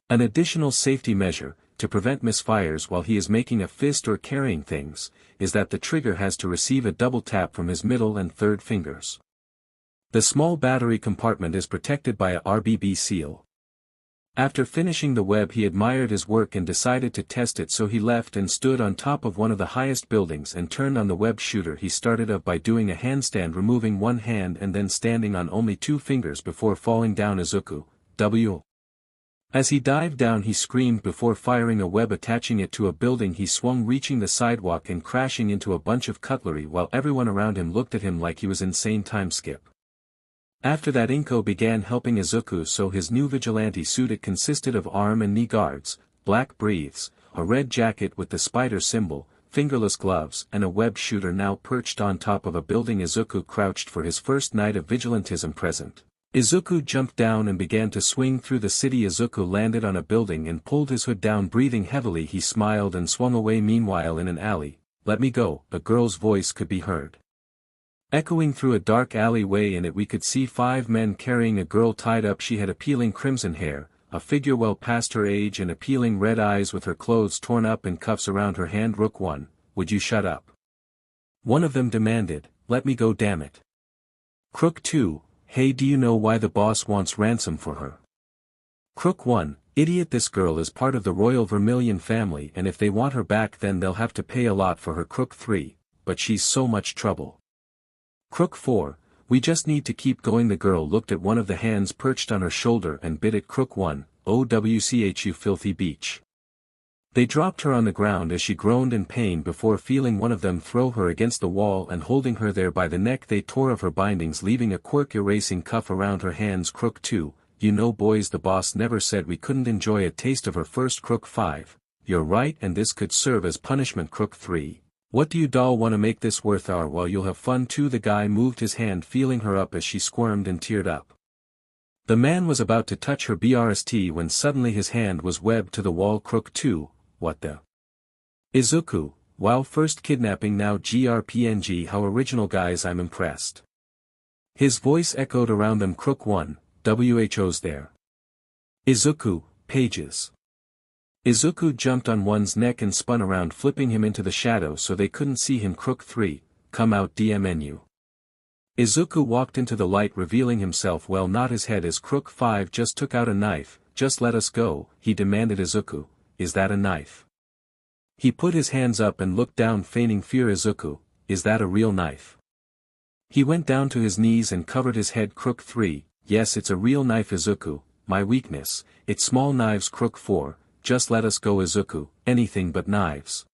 An additional safety measure, to prevent misfires while he is making a fist or carrying things, is that the trigger has to receive a double tap from his middle and third fingers. The small battery compartment is protected by a RBB seal. After finishing the web, he admired his work and decided to test it, so he left and stood on top of one of the highest buildings and turned on the web shooter. He started off by doing a handstand, removing one hand and then standing on only two fingers before falling down. Izuku, W. As he dived down, he screamed before firing a web, attaching it to a building. He swung, reaching the sidewalk and crashing into a bunch of cutlery while everyone around him looked at him like he was insane. Time skip. After that, Inko began helping Izuku sew his new vigilante suit. It consisted of arm and knee guards, black briefs, a red jacket with the spider symbol, fingerless gloves and a web shooter. Now perched on top of a building, Izuku crouched for his first night of vigilantism present. Izuku jumped down and began to swing through the city. Izuku landed on a building and pulled his hood down, breathing heavily. He smiled and swung away. Meanwhile, in an alley, let me go, a girl's voice could be heard. Echoing through a dark alleyway, in it we could see 5 men carrying a girl tied up. She had appealing crimson hair, a figure well past her age, and appealing red eyes with her clothes torn up and cuffs around her hand. Rook 1, would you shut up? One of them demanded. Let me go, damn it. Crook 2, hey, do you know why the boss wants ransom for her? Crook 1, idiot, this girl is part of the Royal Vermilion family, and if they want her back then they'll have to pay a lot for her. Crook 3, but she's so much trouble. Crook 4, we just need to keep going. The girl looked at one of the hands perched on her shoulder and bit it. Crook 1, OWCH, you filthy beach. They dropped her on the ground as she groaned in pain before feeling one of them throw her against the wall and holding her there by the neck. They tore off her bindings, leaving a quirk erasing cuff around her hands. Crook 2, you know boys, the boss never said we couldn't enjoy a taste of her first. Crook 5, you're right, and this could serve as punishment. Crook 3, what do you doll want to make this worth our while? You'll have fun too. The guy moved his hand feeling her up as she squirmed and teared up. The man was about to touch her BRST when suddenly his hand was webbed to the wall. Crook 2, what the? Izuku, wow, first kidnapping now GRPNG, how original guys, I'm impressed. His voice echoed around them. Crook 1, WHO's there. Izuku, pages. Izuku jumped on one's neck and spun around, flipping him into the shadow so they couldn't see him. Crook 3, come out, DMNU. Izuku walked into the light, revealing himself well, not his head, as Crook 5 just took out a knife. Just let us go, he demanded. Izuku, is that a knife? He put his hands up and looked down, feigning fear. Izuku, is that a real knife? He went down to his knees and covered his head. Crook 3, yes, it's a real knife. Izuku, my weakness, it's small knives. Crook 4, just let us go. Izuku, anything but knives.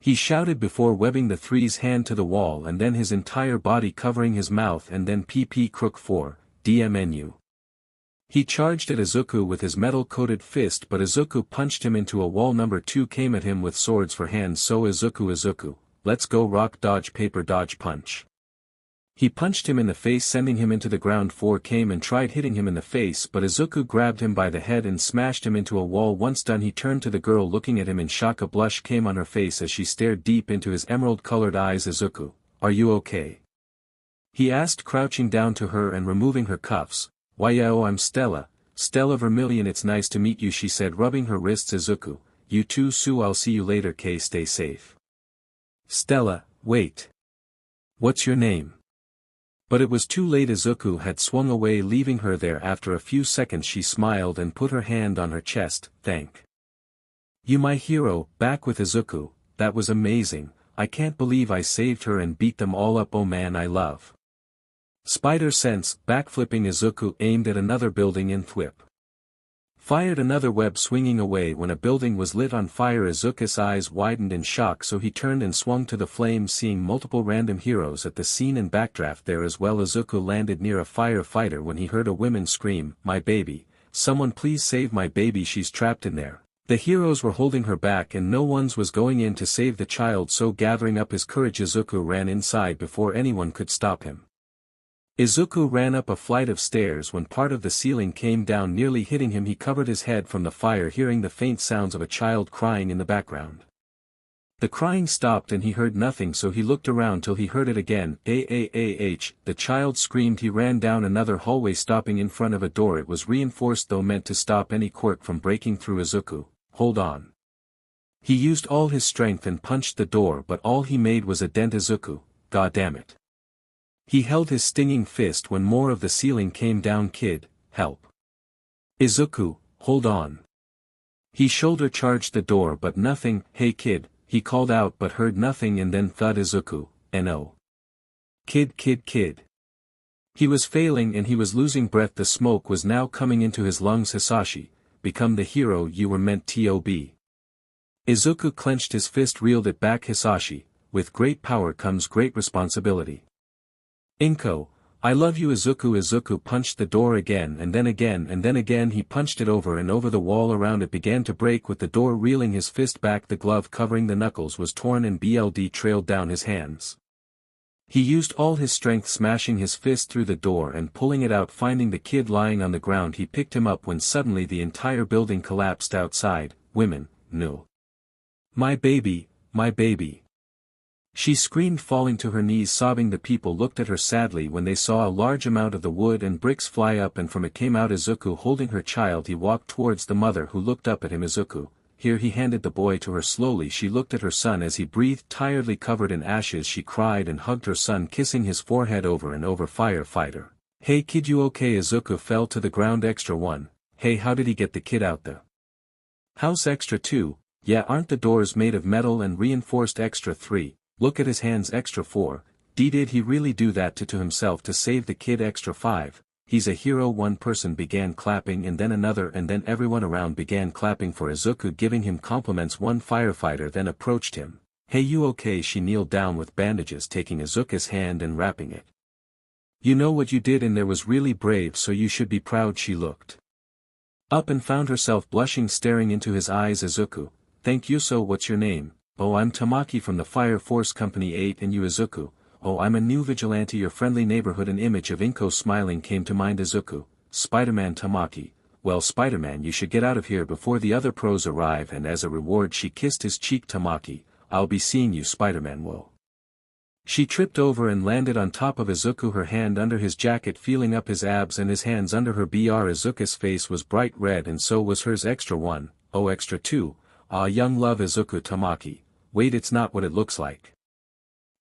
He shouted before webbing the three's hand to the wall and then his entire body covering his mouth, and then PP. Crook 4, DMNU. He charged at Izuku with his metal-coated fist, but Izuku punched him into a wall. Number 2 came at him with swords for hands, so Izuku, let's go. Rock, dodge, paper, dodge, punch. He punched him in the face, sending him into the ground. 4 came and tried hitting him in the face, but Izuku grabbed him by the head and smashed him into a wall. Once done, he turned to the girl, looking at him in shock. A blush came on her face as she stared deep into his emerald-colored eyes. Izuku, are you okay? He asked, crouching down to her and removing her cuffs. Why, oh, I'm Stella Vermilion, it's nice to meet you, she said, rubbing her wrists. Izuku, you too, Sue, I'll see you later. K, stay safe. Stella, wait. What's your name? But it was too late. Izuku had swung away, leaving her there. After a few seconds she smiled and put her hand on her chest. Thank you, my hero. Back with Izuku, that was amazing, I can't believe I saved her and beat them all up. Oh man, I love Spider Sense. Backflipping, Izuku aimed at another building and thwip. Fired another web, swinging away when a building was lit on fire. Izuku's eyes widened in shock, so he turned and swung to the flames, seeing multiple random heroes at the scene and backdraft there as well. Izuku landed near a firefighter when he heard a woman scream, my baby, someone please save my baby, she's trapped in there. The heroes were holding her back and no one was going in to save the child, so gathering up his courage Izuku ran inside before anyone could stop him. Izuku ran up a flight of stairs when part of the ceiling came down, nearly hitting him. He covered his head from the fire, hearing the faint sounds of a child crying in the background. The crying stopped and he heard nothing, so he looked around till he heard it again. AAAH, the child screamed. He ran down another hallway, stopping in front of a door. It was reinforced, though meant to stop any quirk from breaking through. Izuku, hold on. He used all his strength and punched the door, but all he made was a dent. Izuku, god damn it. He held his stinging fist when more of the ceiling came down. Kid, help. Izuku, hold on. He shoulder charged the door, but nothing. Hey kid, he called out, but heard nothing, and then thud. Izuku, no. Kid. He was failing and he was losing breath. The smoke was now coming into his lungs. Hisashi, become the hero you were meant to be. Izuku clenched his fist, reeled it back. Hisashi, with great power comes great responsibility. Inko, I love you. Izuku punched the door again and then again and then again. He punched it over and over. The wall around it began to break with the door reeling his fist back. The glove covering the knuckles was torn and blood trailed down his hands. He used all his strength, smashing his fist through the door and pulling it out. Finding the kid lying on the ground, he picked him up when suddenly the entire building collapsed outside. Women, no. My baby, my baby. She screamed, falling to her knees sobbing. The people looked at her sadly when they saw a large amount of the wood and bricks fly up, and from it came out Izuku holding her child. He walked towards the mother, who looked up at him. Izuku, here. He handed the boy to her slowly. She looked at her son as he breathed tiredly, covered in ashes. She cried and hugged her son, kissing his forehead over and over. Firefighter. Hey kid, you okay? Izuku fell to the ground. Extra 1. Hey, how did he get the kid out the house? Extra 2. Yeah, aren't the doors made of metal and reinforced? Extra 3. Look at his hands. Extra 4. Did he really do that to himself to save the kid? Extra 5. He's a hero. One person began clapping, and then another, and then everyone around began clapping for Izuku, giving him compliments. One firefighter then approached him. Hey, you okay? She kneeled down with bandages, taking Izuku's hand and wrapping it. You know what you did, and there was really brave, so you should be proud. She looked up and found herself blushing, staring into his eyes. Izuku, thank you. So what's your name? Oh, I'm Tamaki from the Fire Force Company 8. And you? Izuku, oh, I'm a new vigilante, your friendly neighborhood. An image of Inko smiling came to mind. Izuku, Spiderman. Tamaki, well, Spiderman, you should get out of here before the other pros arrive. And as a reward she kissed his cheek. Tamaki, I'll be seeing you. Spiderman will. She tripped over and landed on top of Izuku, her hand under his jacket, feeling up his abs and his hands under her br. Izuku's face was bright red, and so was hers. Extra 1. Oh, extra 2. Ah, young love. Izuku, Tamaki, wait, it's not what it looks like.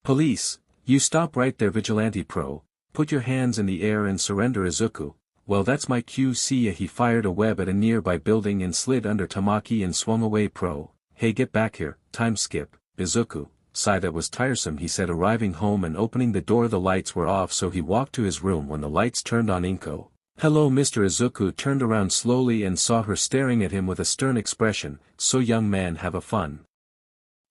Police, you stop right there. Vigilante pro, put your hands in the air and surrender. Izuku, well, that's my cue. See ya. He fired a web at a nearby building and slid under Tamaki and swung away. Pro, hey, get back here. Time skip. Izuku, sigh, that was tiresome. He said, arriving home and opening the door. The lights were off, so he walked to his room when the lights turned on. Inko, hello Mr. Izuku turned around slowly and saw her staring at him with a stern expression. So young man, have a fun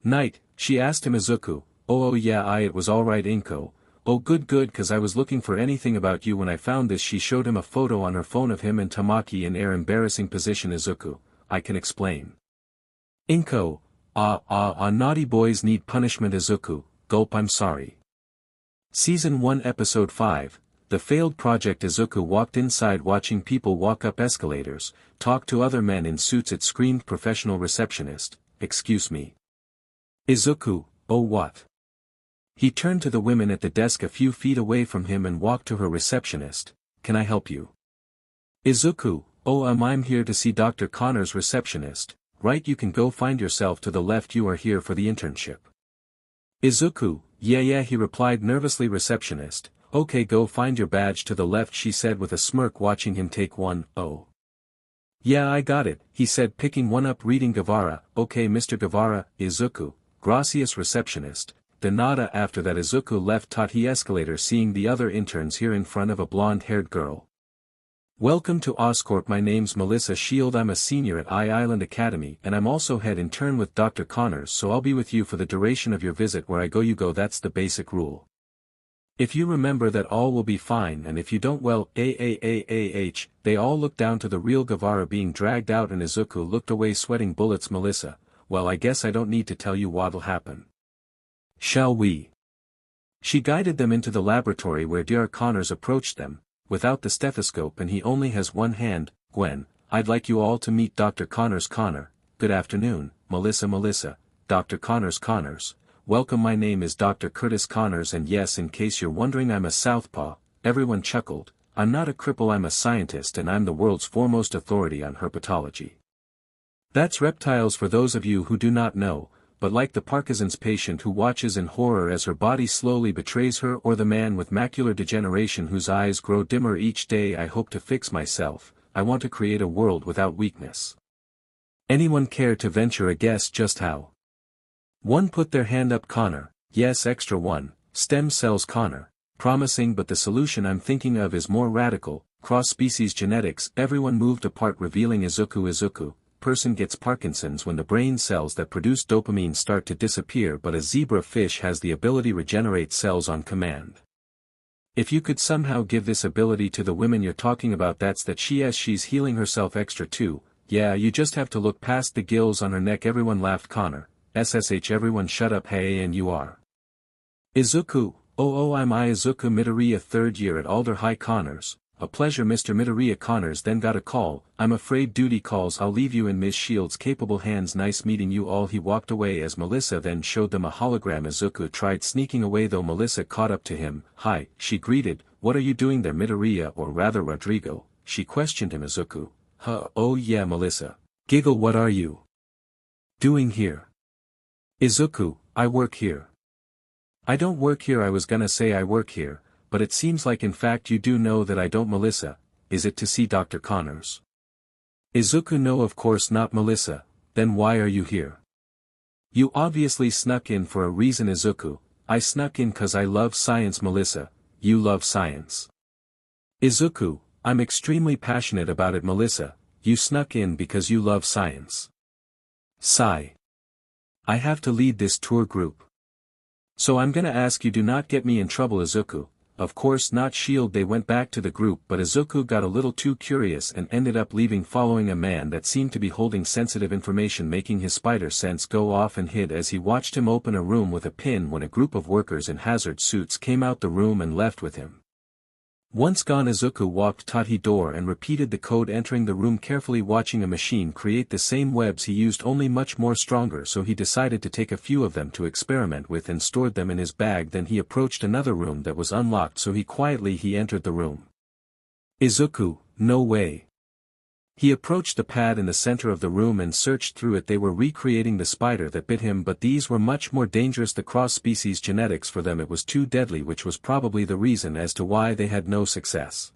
night? She asked him. Izuku, oh yeah, it was alright. Inko, oh good, cause I was looking for anything about you when I found this. She showed him a photo on her phone of him and Tamaki in their embarrassing position. Izuku, I can explain. Inko, naughty boys need punishment. Izuku, gulp, I'm sorry. Season 1 Episode 5, The Failed Project. Izuku walked inside, watching people walk up escalators, talk to other men in suits. It screamed professional receptionist, excuse me. Izuku, oh what? He turned to the women at the desk a few feet away from him and walked to her. Receptionist, can I help you? Izuku, oh I'm here to see Dr. Connors. Receptionist, right, you can go find yourself to the left. You are here for the internship. Izuku, yeah, he replied nervously. Receptionist, okay, go find your badge to the left, she said with a smirk, watching him take one. Oh. Yeah, I got it, he said, picking one up. Reading Guevara, okay Mr. Guevara. Izuku, gracias. Receptionist, de nada. After that Izuku left Tati escalator, seeing the other interns here in front of a blonde-haired girl. Welcome to Oscorp. My name's Melissa Shield. I'm a senior at Island Academy, and I'm also head intern with Dr. Connors, so I'll be with you for the duration of your visit. Where I go you go, that's the basic rule. If you remember that, all will be fine, and if you don't, well, They all looked down to the real Guevara being dragged out, and Izuku looked away, sweating bullets. Melissa, well, I guess I don't need to tell you what'll happen. Shall we? She guided them into the laboratory where Dr. Connors approached them, without the stethoscope, and he only has one hand. Gwen, I'd like you all to meet Dr. Connors. Connor, good afternoon. Melissa, Dr. Connors, welcome. My name is Dr. Curtis Connors, and yes, in case you're wondering, I'm a southpaw. Everyone chuckled. I'm not a cripple, I'm a scientist, and I'm the world's foremost authority on herpetology. That's reptiles for those of you who do not know, but like the Parkinson's patient who watches in horror as her body slowly betrays her, or the man with macular degeneration whose eyes grow dimmer each day. I hope to fix myself. I want to create a world without weakness. Anyone care to venture a guess just how? One put their hand up. Connor, yes. Extra 1, stem cells. Connor, promising, but the solution I'm thinking of is more radical, cross-species genetics. Everyone moved apart, revealing Izuku, person gets Parkinson's when the brain cells that produce dopamine start to disappear, but a zebra fish has the ability to regenerate cells on command. If you could somehow give this ability to the women you're talking about, that's that she's healing herself. Extra 2, yeah, you just have to look past the gills on her neck. Everyone laughed. Connor, SSH. Everyone shut up. Hey, and you are? Izuku, oh I'm Izuku Midoriya, third year at Alder High. Connors, "A pleasure Mr. Midoriya." Connors then got a call, "I'm afraid duty calls. I'll leave you in Ms. Shields' capable hands. Nice meeting you all." He walked away as Melissa then showed them a hologram. Izuku tried sneaking away though Melissa caught up to him. "Hi," she greeted, "what are you doing there Midoriya, or rather Rodrigo?" She questioned him. Izuku, "Huh, oh yeah." Melissa, giggle, "What are you doing here?" Izuku, "I work here." "I don't work here." "I was gonna say I work here, but it seems like in fact you do know that I don't." Melissa, "Is it to see Dr. Connors?" Izuku, "No, of course not." Melissa, "Then why are you here?" "You obviously snuck in for a reason." Izuku, "I snuck in cause I love science." Melissa, "You love science?" Izuku, "I'm extremely passionate about it." Melissa, "You snuck in because you love science." Sigh. "I have to lead this tour group, so I'm gonna ask you do not get me in trouble." Izuku, "Of course not." Shield. They went back to the group but Izuku got a little too curious and ended up leaving following a man that seemed to be holding sensitive information, making his spider sense go off and hid as he watched him open a room with a pin when a group of workers in hazard suits came out the room and left with him. Once gone Izuku walked to the door and repeated the code, entering the room carefully, watching a machine create the same webs he used only much more stronger, so he decided to take a few of them to experiment with and stored them in his bag. Then he approached another room that was unlocked, so he entered the room. Izuku, "No way." He approached the pad in the center of the room and searched through it. They were recreating the spider that bit him, but these were much more dangerous. The cross-species genetics for them, it was too deadly, which was probably the reason as to why they had no success.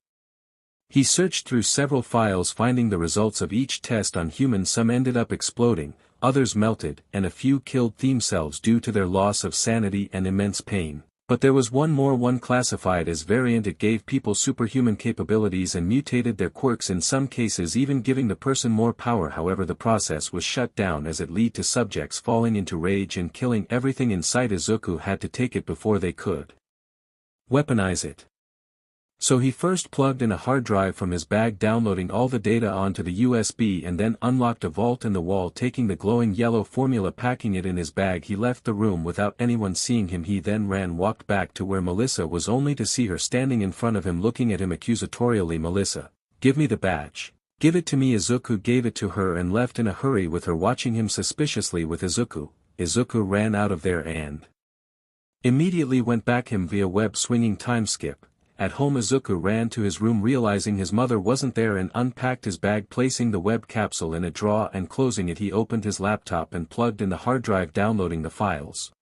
He searched through several files, finding the results of each test on humans. Some ended up exploding, others melted, and a few killed themselves due to their loss of sanity and immense pain. But there was one classified as variant. It gave people superhuman capabilities and mutated their quirks, in some cases even giving the person more power. However, the process was shut down as it led to subjects falling into rage and killing everything in sight. Izuku had to take it before they could weaponize it. So he first plugged in a hard drive from his bag, downloading all the data onto the USB, and then unlocked a vault in the wall, taking the glowing yellow formula, packing it in his bag. He left the room without anyone seeing him. He then walked back to where Melissa was, only to see her standing in front of him looking at him accusatorially. "Melissa, give me the badge." "Give it to me." Izuku gave it to her and left in a hurry, with her watching him suspiciously with Izuku. Izuku ran out of there and immediately went back him via web-swinging time skip. At home, Izuku ran to his room realizing his mother wasn't there and unpacked his bag, placing the web capsule in a drawer and closing it. He opened his laptop and plugged in the hard drive, downloading the files.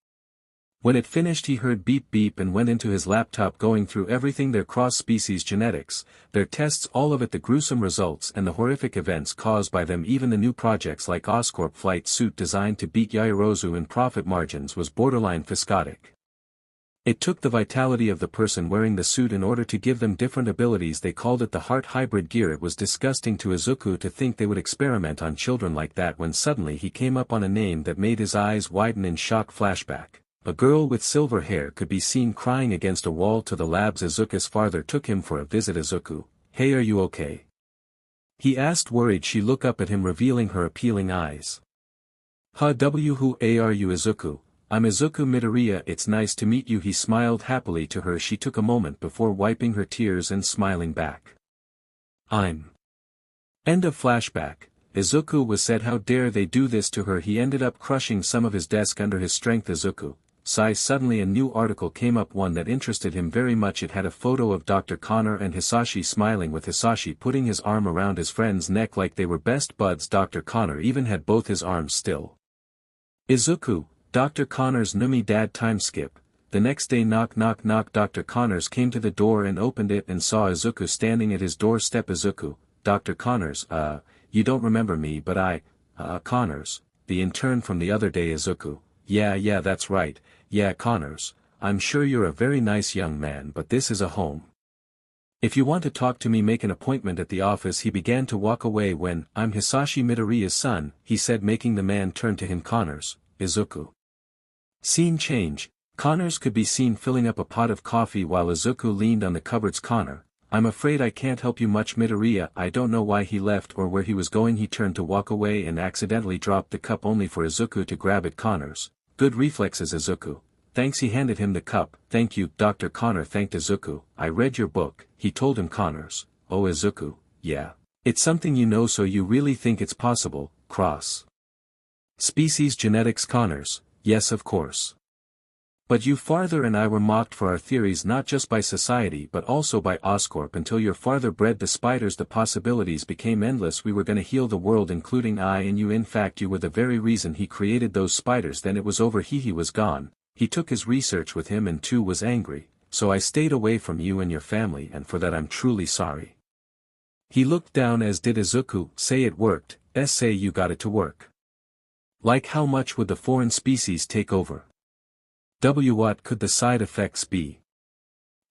When it finished, he heard beep beep and went into his laptop, going through everything, their cross-species genetics, their tests, all of it, the gruesome results and the horrific events caused by them. Even the new projects like Oscorp flight suit designed to beat Yaoyorozu in profit margins was borderline psychotic. It took the vitality of the person wearing the suit in order to give them different abilities. They called it the heart hybrid gear. It was disgusting to Izuku to think they would experiment on children like that, when suddenly he came up on a name that made his eyes widen in shock. Flashback. A girl with silver hair could be seen crying against a wall. To the labs. Izuku's father took him for a visit. "Izuku, hey, are you okay?" he asked, worried. She looked up at him, revealing her appealing eyes. Who are you?" "Izuku, I'm Izuku Midoriya. It's nice to meet you." He smiled happily to her. She took a moment before wiping her tears and smiling back. "I'm..." End of flashback. Izuku was said, how dare they do this to her. He ended up crushing some of his desk under his strength. Izuku sighed. Suddenly a new article came up, one that interested him very much. It had a photo of Dr. Connor and Hisashi smiling, with Hisashi putting his arm around his friend's neck like they were best buds. Dr. Connor even had both his arms still. Izuku, Dr. Connor's Numi dad. Time skip. The next day. Knock knock knock. Dr. Connors came to the door and opened it and saw Izuku standing at his doorstep. "Izuku, Dr. Connors, you don't remember me, but Connors, the intern from the other day." "Izuku, yeah that's right, yeah Connors, I'm sure you're a very nice young man, but this is a home. If you want to talk to me, make an appointment at the office." He began to walk away when, "I'm Hisashi Midoriya's son," he said, making the man turn to him. "Connors, Izuku." Scene change. Connors could be seen filling up a pot of coffee while Izuku leaned on the cupboards. "Connor, I'm afraid I can't help you much." "Midoriya, I don't know why he left or where he was going." He turned to walk away and accidentally dropped the cup, only for Izuku to grab it. "Connors, good reflexes." "Izuku, thanks." He handed him the cup. "Thank you." Dr. Connor thanked Izuku. "I read your book," he told him. "Connors, oh Izuku, yeah. It's something you know, so you really think it's possible, cross. Species genetics Connors, yes of course. But you Father and I were mocked for our theories not just by society but also by Oscorp until your father bred the spiders. The possibilities became endless. We were gonna heal the world, including I and you. In fact, you were the very reason he created those spiders. Then it was over. He was gone. He took his research with him and too was angry, so I stayed away from you and your family, and for that I'm truly sorry. He looked down, as did Izuku. Say it worked, say you got it to work. Like how much would the foreign species take over? What could the side effects be?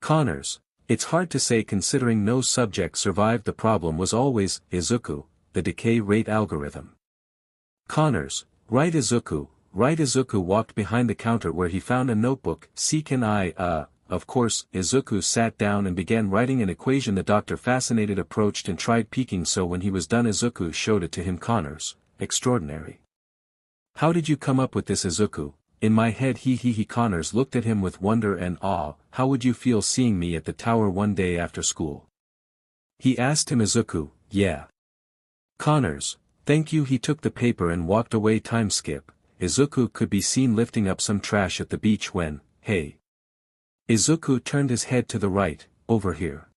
Connors, it's hard to say considering no subject survived. The problem was always, Izuku, the decay rate algorithm. Connors, right Izuku, right. Izuku walked behind the counter where he found a notebook. Can I, of course. Izuku sat down and began writing an equation. The doctor, fascinated, approached and tried peeking, so when he was done Izuku showed it to him. Connors, extraordinary. How did you come up with this? Izuku, in my head. He. Connors looked at him with wonder and awe. How would you feel seeing me at the tower one day after school? He asked him. Izuku, yeah. Connors, thank you. He took the paper and walked away. Time skip. Izuku could be seen lifting up some trash at the beach when, hey. Izuku turned his head to the right, over here.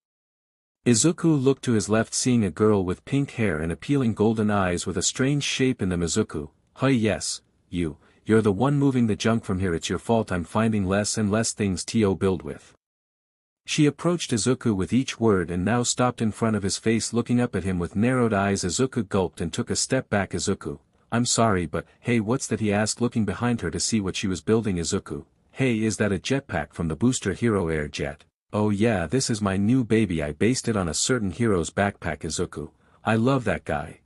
Izuku looked to his left, seeing a girl with pink hair and appealing golden eyes with a strange shape in them. Izuku, hi, yes, you're the one moving the junk from here. It's your fault. I'm finding less and less things to build with. She approached Izuku with each word and now stopped in front of his face, looking up at him with narrowed eyes. Izuku gulped and took a step back. Izuku, I'm sorry, but hey, what's that? He asked, looking behind her to see what she was building. Izuku, hey, is that a jetpack from the booster Hero Air Jet? Oh yeah, this is my new baby. I based it on a certain hero's backpack. Izuku, I love that guy.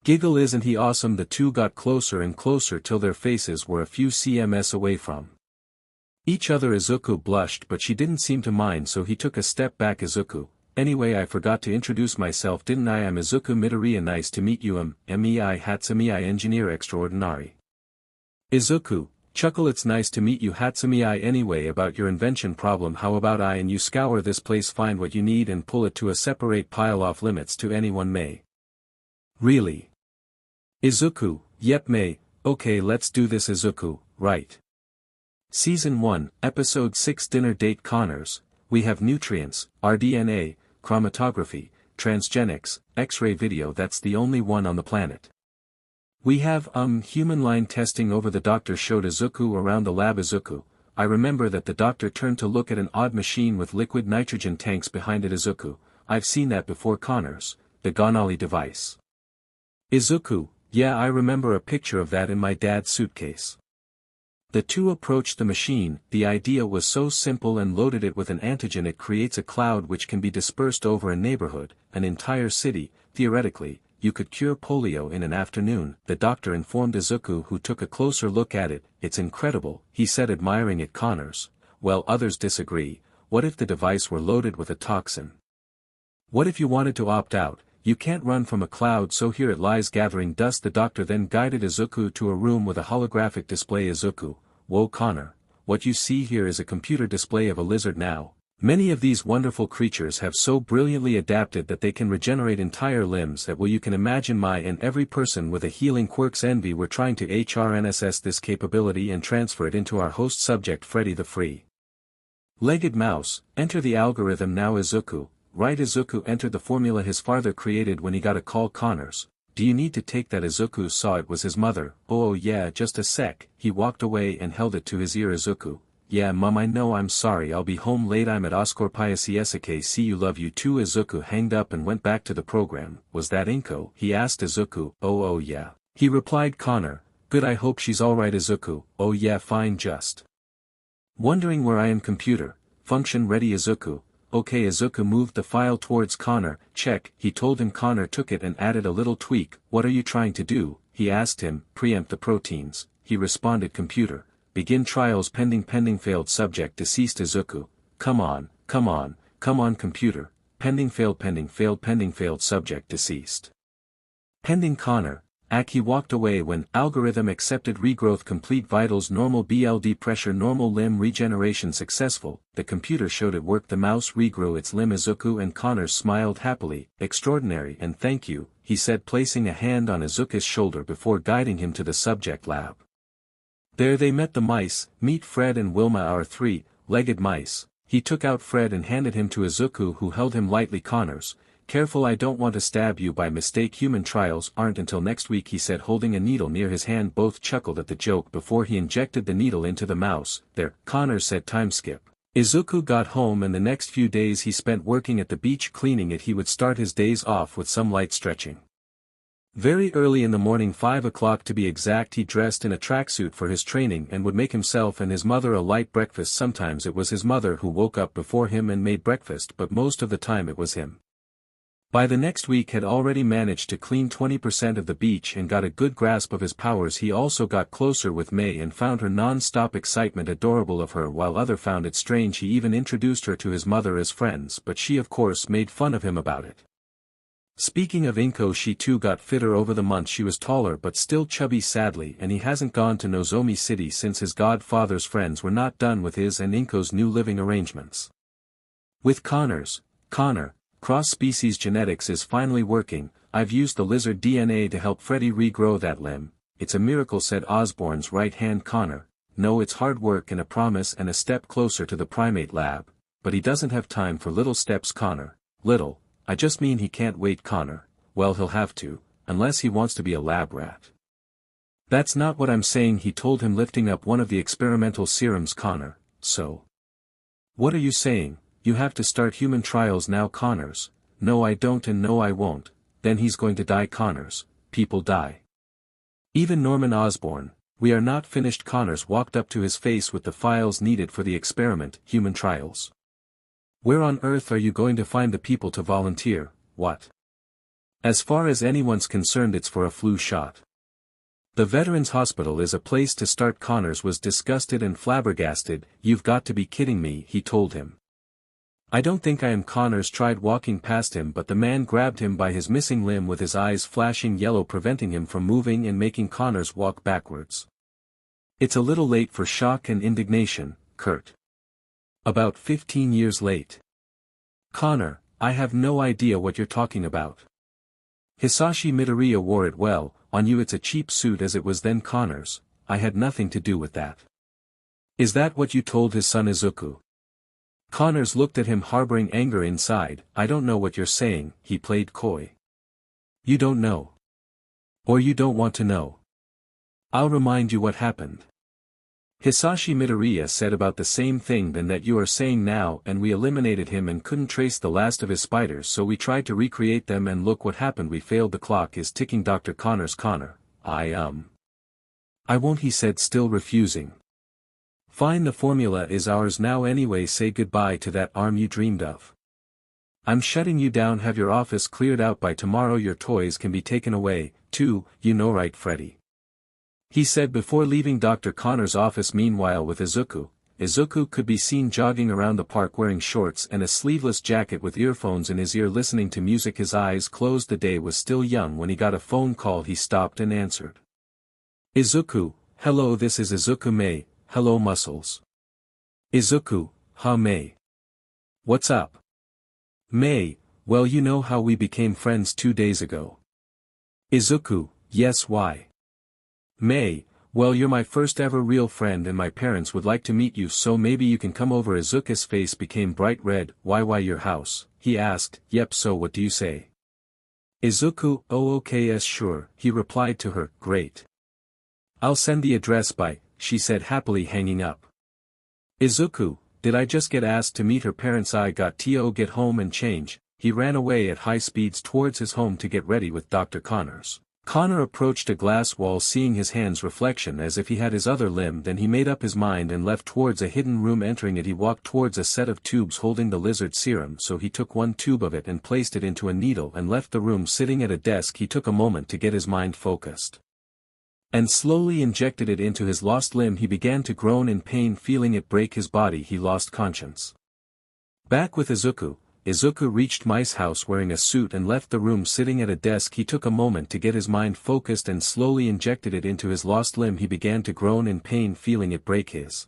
Giggle, isn't he awesome? The two got closer and closer till their faces were a few cms away from each other. Izuku blushed, but she didn't seem to mind, so he took a step back. Izuku, anyway, I forgot to introduce myself, didn't I? I'm Izuku Midoriya. Nice to meet you. Mei Hatsumi, I engineer extraordinary. Izuku, chuckle, it's nice to meet you Hatsumi. Anyway, about your invention problem, how about I and you scour this place, find what you need and pull it to a separate pile off limits to anyone? May. Really? Izuku, yep May, okay let's do this. Izuku, right. Season 1, Episode 6 Dinner Date. Connors, we have nutrients, rDNA, chromatography, transgenics, X-ray video. That's the only one on the planet. We have, human line testing over. The doctor showed Izuku around the lab. Izuku, I remember that. The doctor turned to look at an odd machine with liquid nitrogen tanks behind it. Izuku, I've seen that before. Connors, the Gonali device. Izuku, yeah, I remember a picture of that in my dad's suitcase. The two approached the machine. The idea was so simple, and loaded it with an antigen. It creates a cloud which can be dispersed over a neighborhood, an entire city. Theoretically, you could cure polio in an afternoon, the doctor informed Izuku, who took a closer look at it. It's incredible, he said, admiring it. Connors, well, others disagree. What if the device were loaded with a toxin? What if you wanted to opt out? You can't run from a cloud, so here it lies gathering dust. The doctor then guided Izuku to a room with a holographic display. Izuku, whoa Connor, what you see here is a computer display of a lizard now. Many of these wonderful creatures have so brilliantly adapted that they can regenerate entire limbs that, well, you can imagine my and every person with a healing quirks envy. We're trying to HRNSS this capability and transfer it into our host subject Freddy the Free-Legged Mouse. Enter the algorithm now. Izuku, right. Izuku entered the formula his father created when he got a call. Connors, do you need to take that? Izuku saw it was his mother. Oh yeah, just a sec. He walked away and held it to his ear. Izuku, yeah mum, I know, I'm sorry, I'll be home late. I'm at Oscorp. ISESK, see you, love you too. Izuku hanged up and went back to the program. Was that Inko? He asked Izuku. Oh yeah. He replied. Connor, good, I hope she's alright. Izuku, oh yeah, fine, just wondering where I am. Computer, function ready. Izuku, okay. Izuku moved the file towards Connor. Check, he told him. Connor took it and added a little tweak. What are you trying to do? He asked him. Preempt the proteins, he responded. Computer, begin trials pending failed subject deceased. Izuku, come on. Computer, pending failed subject deceased. Pending. Connor, Aki walked away when algorithm accepted regrowth complete vitals normal BLD pressure normal limb regeneration successful. The computer showed it worked. The mouse regrew its limb. Izuku and Connors smiled happily. Extraordinary and thank you, he said, placing a hand on Izuku's shoulder before guiding him to the subject lab. There they met the mice. Meet Fred and Wilma, our three-legged mice. He took out Fred and handed him to Izuku, who held him lightly. Connors, careful, I don't want to stab you by mistake. Human trials aren't until next week, he said, holding a needle near his hand. Both chuckled at the joke before he injected the needle into the mouse. There, Connors said. Time skip. Izuku got home and the next few days he spent working at the beach cleaning it. He would start his days off with some light stretching. Very early in the morning, 5 o'clock to be exact, he dressed in a tracksuit for his training and would make himself and his mother a light breakfast. Sometimes it was his mother who woke up before him and made breakfast, but most of the time it was him. By the next week had already managed to clean 20% of the beach and got a good grasp of his powers. He also got closer with May and found her non-stop excitement adorable of her, while other found it strange. He even introduced her to his mother as friends, but she of course made fun of him about it. Speaking of Inko, she too got fitter over the months. She was taller but still chubby sadly, and he hasn't gone to Nozomi City since his godfather's friends were not done with his and Inko's new living arrangements. With Connor, cross-species genetics is finally working. I've used the lizard DNA to help Freddy regrow that limb. It's a miracle, said Osborne's right-hand. Connor, no, it's hard work and a promise and a step closer to the primate lab, but he doesn't have time for little steps. Connor, little, I just mean he can't wait. Connor, well, he'll have to, unless he wants to be a lab rat. That's not what I'm saying, he told him, lifting up one of the experimental serums. Connor, so? What are you saying? You have to start human trials now. Connors, no I don't and no I won't. Then he's going to die. Connors, people die. Even Norman Osborn, we are not finished. Connors walked up to his face with the files needed for the experiment. Human trials? Where on earth are you going to find the people to volunteer? What? As far as anyone's concerned, it's for a flu shot. The Veterans Hospital is a place to start. Connors was disgusted and flabbergasted. You've got to be kidding me, he told him. I don't think I am. Connors tried walking past him, but the man grabbed him by his missing limb with his eyes flashing yellow, preventing him from moving and making Connors walk backwards. It's a little late for shock and indignation, Kurt. About 15 years late. Connor, I have no idea what you're talking about. Hisashi Midoriya wore it. Well, on you it's a cheap suit as it was then. Connors, I had nothing to do with that. Is that what you told his son Izuku? Connors looked at him, harboring anger inside. I don't know what you're saying, he played coy. You don't know. Or you don't want to know. I'll remind you what happened. Hisashi Midoriya said about the same thing then that you are saying now, and we eliminated him and couldn't trace the last of his spiders, so we tried to recreate them and look what happened. We failed. The clock is ticking. Dr. Connors. Connor, I won't, he said, still refusing. Fine, the formula is ours now anyway. Say goodbye to that arm you dreamed of. I'm shutting you down. Have your office cleared out by tomorrow. Your toys can be taken away, too, you know, right, Freddy? He said before leaving Dr. Connor's office. Meanwhile, with Izuku could be seen jogging around the park wearing shorts and a sleeveless jacket with earphones in his ear, listening to music, his eyes closed. The day was still young when he got a phone call. He stopped and answered. Izuku, hello, this is Izuku. May, hello Muscles. Izuku, huh? May. What's up? May, well, you know how we became friends 2 days ago. Izuku, yes, why? May, well, you're my first ever real friend and my parents would like to meet you, so maybe you can come over. Izuku's face became bright red. Why your house? He asked. Yep, so what do you say? Izuku, oh okay, yes sure, he replied to her. Great. I'll send the address by, she said happily, hanging up. Izuku, did I just get asked to meet her parents? I got to get home and change. He ran away at high speeds towards his home to get ready with Dr. Connors. Connor approached a glass wall, seeing his hand's reflection as if he had his other limb. Then he made up his mind and left towards a hidden room. Entering it, he walked towards a set of tubes holding the lizard serum, so he took one tube of it and placed it into a needle and left the room. Sitting at a desk, he took a moment to get his mind focused and slowly injected it into his lost limb. He began to groan in pain, feeling it break his body. He lost conscience. Back with Izuku, Izuku reached Mice House wearing a suit and left the room sitting at a desk. He took a moment to get his mind focused and slowly injected it into his lost limb. He began to groan in pain, feeling it break his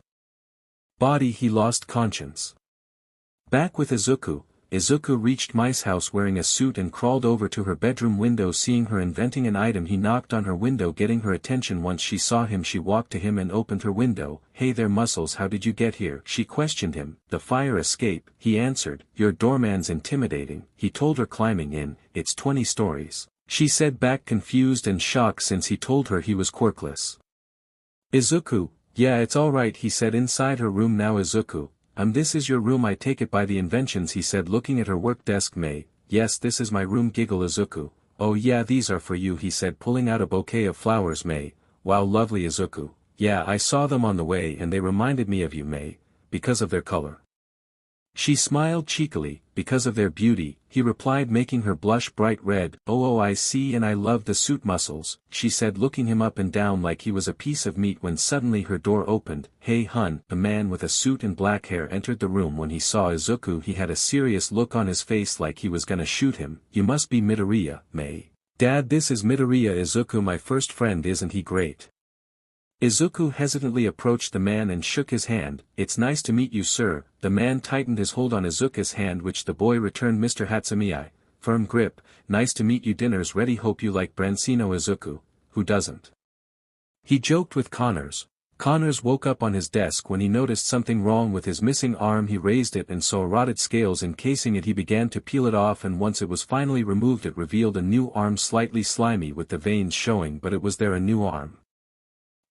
body. He lost conscience. Back with Izuku, Izuku reached Mice House wearing a suit and crawled over to her bedroom window. Seeing her inventing an item, he knocked on her window, getting her attention. Once she saw him, she walked to him and opened her window. "Hey there, Muscles, how did you get here?" she questioned him. "The fire escape," he answered. "Your doorman's intimidating," he told her. "Climbing in, it's 20 stories," she said back, confused and shocked since he told her he was quirkless. Izuku, "Yeah, it's alright," he said. Inside her room now. Izuku, this is your room, I take it by the inventions," he said, looking at her work desk. "May, yes, this is my room." Giggle Izuku. "Oh yeah, these are for you," he said, pulling out a bouquet of flowers. "May, wow, lovely." Izuku, "Yeah, I saw them on the way and they reminded me of you, May, because of their color." She smiled cheekily. "Because of their beauty," he replied, making her blush bright red. Oh, I see, and I love the suit." Muscles, she said, looking him up and down like he was a piece of meat. When suddenly her door opened. "Hey hun." A man with a suit and black hair entered the room. When he saw Izuku, he had a serious look on his face like he was gonna shoot him. "You must be Midoriya, May." "Dad, this is Midoriya." "Izuku, my first friend, isn't he great?" Izuku hesitantly approached the man and shook his hand. "It's nice to meet you, sir." The man tightened his hold on Izuku's hand, which the boy returned. "Mr. Hatsumi, firm grip, nice to meet you. Dinner's ready, hope you like branzino." Izuku, who doesn't? He joked with Connors. Connors woke up on his desk when he noticed something wrong with his missing arm. He raised it and saw rotted scales encasing it. He began to peel it off, and once it was finally removed, it revealed a new arm, slightly slimy with the veins showing, but it was there, a new arm.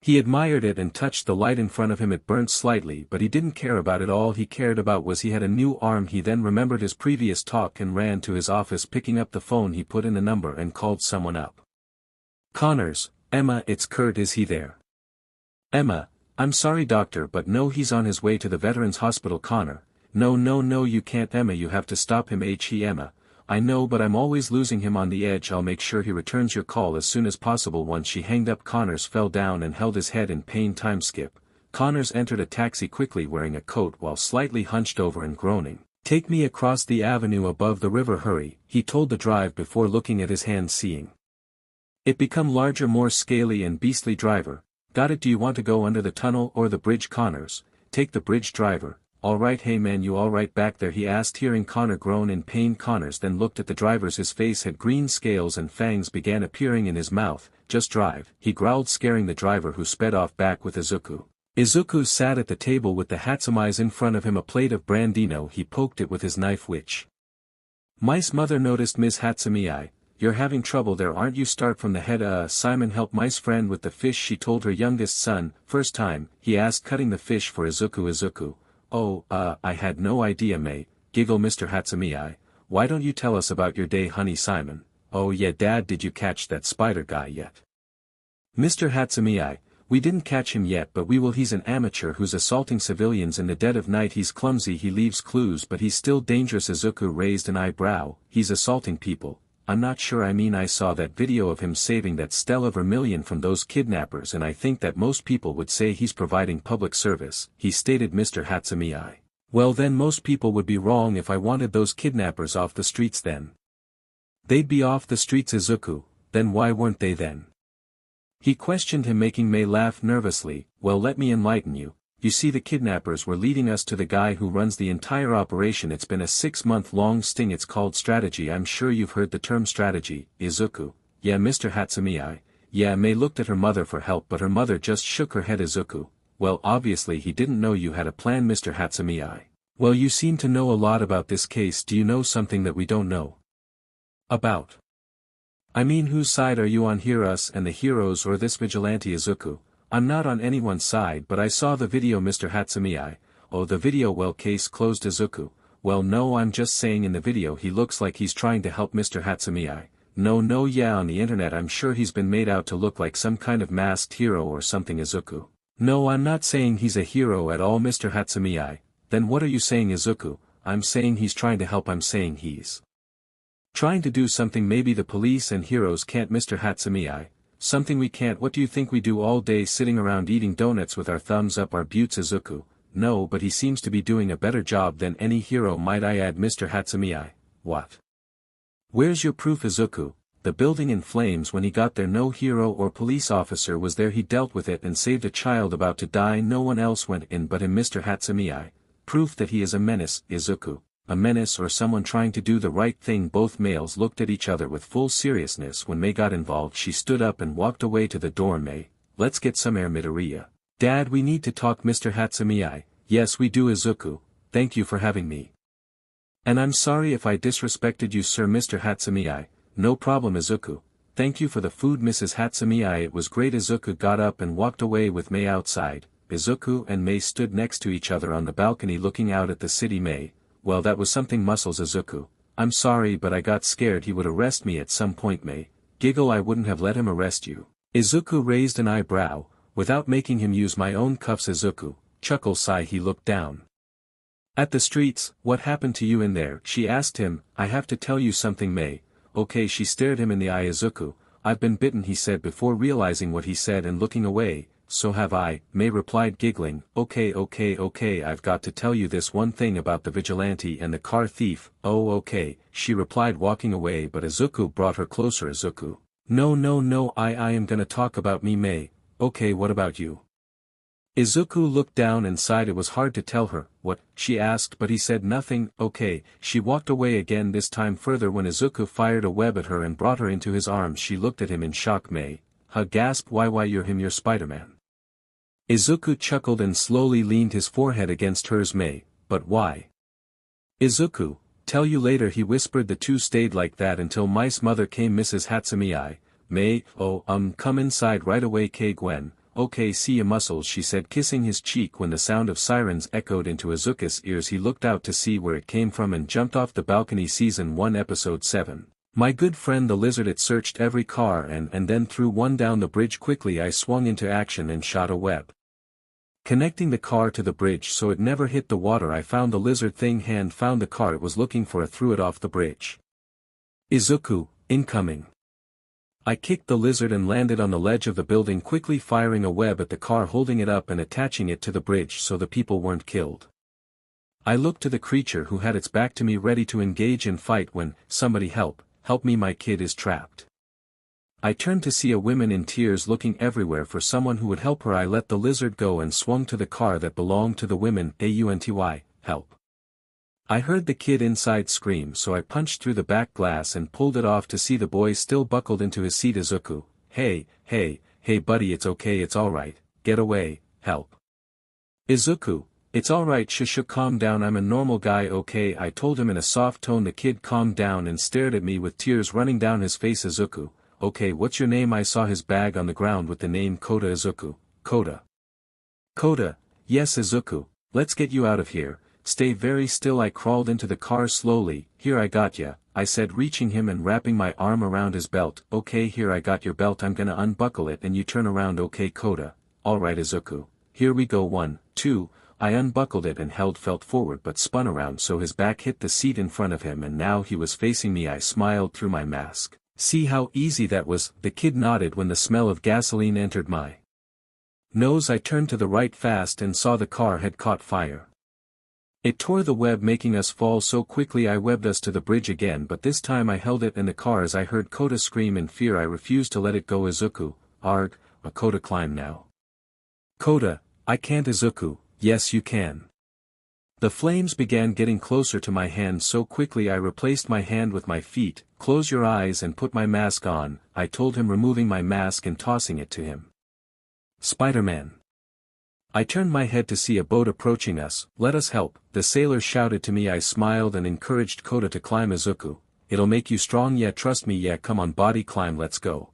He admired it and touched the light in front of him. It burnt slightly, but he didn't care about it. All he cared about was he had a new arm. He then remembered his previous talk and ran to his office. Picking up the phone, he put in the number and called someone up. "Connors, Emma, it's Kurt. Is he there?" "Emma, I'm sorry doctor, but no, he's on his way to the Veterans Hospital." "Connor, no, you can't." "Emma, you have to stop him." Emma, "I know, but I'm always losing him on the edge. I'll make sure he returns your call as soon as possible." Once she hanged up, Connors fell down and held his head in pain. Time skip. Connors entered a taxi quickly, wearing a coat while slightly hunched over and groaning. "Take me across the avenue above the river, hurry," he told the drive before looking at his hand, seeing it become larger, more scaly and beastly. "Driver, got it. Do you want to go under the tunnel or the bridge?" "Connors, take the bridge." "Driver, alright." "Hey man, you alright back there?" he asked, hearing Connor groan in pain. Connors then looked at the driver's. His face had green scales and fangs began appearing in his mouth. "Just drive," he growled, scaring the driver, who sped off. Back with Izuku. Izuku sat at the table with the Hatsumis in front of him, a plate of brandino. He poked it with his knife, which Mice mother noticed. "Miss Hatsumi, you're having trouble there, aren't you?" "Start from the head." Simon, help Mice friend with the fish," she told her youngest son. "First time?" he asked, cutting the fish for Izuku. Izuku, "Oh, I had no idea, May." Giggle Mr. Hatsumi, "Why don't you tell us about your day, honey?" Simon, "Oh yeah Dad, did you catch that spider guy yet?" Mr. Hatsumi, "We didn't catch him yet, but we will. He's an amateur who's assaulting civilians in the dead of night. He's clumsy, he leaves clues, but he's still dangerous." Izuku raised an eyebrow. "He's assaulting people?" "I'm not sure. I mean, I saw that video of him saving that Stella Vermilion from those kidnappers, and I think that most people would say he's providing public service," he stated. Mr. Hatsumi, "Well then, most people would be wrong. If I wanted those kidnappers off the streets, then they'd be off the streets." Izuku, "Then why weren't they then?" he questioned him, making May laugh nervously. "Well, let me enlighten you. You see, the kidnappers were leading us to the guy who runs the entire operation. It's been a 6-month-long sting. It's called strategy. I'm sure you've heard the term strategy." Izuku, "Yeah Mr. Hatsumi, yeah." May looked at her mother for help, but her mother just shook her head. Izuku, "Well, obviously he didn't know you had a plan." Mr. Hatsumi, "Well, you seem to know a lot about this case. Do you know something that we don't know about? I mean, whose side are you on here, us and the heroes or this vigilante?" Izuku, "I'm not on anyone's side, but I saw the video." Mr. Hatsumi, "Oh, the video, well, case closed." Izuku, "Well no, I'm just saying in the video he looks like he's trying to help." Mr. Hatsumi, No, yeah, on the internet I'm sure he's been made out to look like some kind of masked hero or something." Izuku, "No, I'm not saying he's a hero at all." Mr. Hatsumi, "Then what are you saying?" Izuku, "I'm saying he's trying to help. I'm saying he's trying to do something maybe the police and heroes can't." Mr. Hatsumi, "Something we can't? What do you think we do all day, sitting around eating donuts with our thumbs up our butts?" Izuku, no, but he seems to be doing a better job than any hero, might I add, Mr. Hatsumi. What? Where's your proof, Izuku? The building in flames. When he got there, no hero or police officer was there. He dealt with it and saved a child about to die. No one else went in but him, Mr. Hatsumi. Proof that he is a menace, Izuku. A menace or someone trying to do the right thing. Both males looked at each other with full seriousness. When Mei got involved, she stood up and walked away to the door. Mei, let's get some air, Midoriya. Dad, we need to talk, Mr. Hatsumi. Yes we do, Izuku. Thank you for having me. And I'm sorry if I disrespected you, sir. Mr. Hatsumi. No problem, Izuku. Thank you for the food, Mrs. Hatsumi. It was great. Izuku got up and walked away with Mei outside. Izuku and Mei stood next to each other on the balcony looking out at the city. Mei, well, that was something. Muscles, Izuku. I'm sorry, but I got scared he would arrest me at some point. Mei, giggle. I wouldn't have let him arrest you. Izuku raised an eyebrow, without making him use my own cuffs. Izuku, chuckle. Sigh. He looked down at the streets. What happened to you in there? She asked him. I have to tell you something, Mei. Okay. She stared him in the eye. Izuku, I've been bitten, he said before realizing what he said and looking away. So have I, Mei replied, giggling. Okay, I've got to tell you this one thing about the vigilante and the car thief. Oh okay, she replied, walking away, but Izuku brought her closer. Izuku, no, I am gonna talk about me. Mei, okay, what about you? Izuku looked down and sighed. It was hard to tell her what she asked, but he said nothing. Okay, she walked away again, this time further when Izuku fired a web at her and brought her into his arms. She looked at him in shock. Mei, huh, gasped. Why you're him, you're Spider-Man. Izuku chuckled and slowly leaned his forehead against hers. Mei, but why? Izuku, tell you later, he whispered. The two stayed like that until Mei's mother came. Mrs. Hatsumi. Mei, oh, come inside right away. Gwen. Okay, see ya, Muscles, she said, kissing his cheek. When the sound of sirens echoed into Izuku's ears, he looked out to see where it came from and jumped off the balcony. Season 1 Episode 7. My good friend the lizard. It searched every car and then threw one down the bridge. Quickly I swung into action and shot a web, connecting the car to the bridge so it never hit the water. I found the lizard thing. Hand found the car it was looking for. I threw it off the bridge. Izuku, incoming. I kicked the lizard and landed on the ledge of the building, quickly firing a web at the car, holding it up and attaching it to the bridge so the people weren't killed. I looked to the creature who had its back to me, ready to engage in fight when, somebody help me, my kid is trapped. I turned to see a woman in tears looking everywhere for someone who would help her. I let the lizard go and swung to the car that belonged to the women. Aunty, help. I heard the kid inside scream, so I punched through the back glass and pulled it off to see the boy still buckled into his seat. Izuku, hey buddy, it's okay, it's alright, get away, help. Izuku, it's alright, shush, calm down, I'm a normal guy. Okay, I told him in a soft tone. The kid calmed down and stared at me with tears running down his face. Izuku, okay, what's your name? I saw his bag on the ground with the name Koda. Izuku, Koda, yes Izuku, let's get you out of here. Stay very still. I crawled into the car slowly. Here, I got ya, I said, reaching him and wrapping my arm around his belt. Okay, here, I got your belt, I'm gonna unbuckle it and you turn around. Okay Koda, alright Izuku, here we go. 1, 2, I unbuckled it and felt forward but spun around so his back hit the seat in front of him and now he was facing me. I smiled through my mask. See how easy that was? The kid nodded. When the smell of gasoline entered my nose, I turned to the right fast and saw the car had caught fire. It tore the web, making us fall so quickly. I webbed us to the bridge again, but this time I held it in the car as I heard Koda scream in fear. I refused to let it go. Izuku, arg, Koda, climb now. Koda, I can't. Izuku, yes you can. The flames began getting closer to my hand so quickly I replaced my hand with my feet. Close your eyes and put my mask on, I told him, removing my mask and tossing it to him. Spider-Man. I turned my head to see a boat approaching us. Let us help, the sailor shouted to me. I smiled and encouraged Koda to climb. Izuku, it'll make you strong. Yeah, trust me. Yeah, come on body, climb, let's go.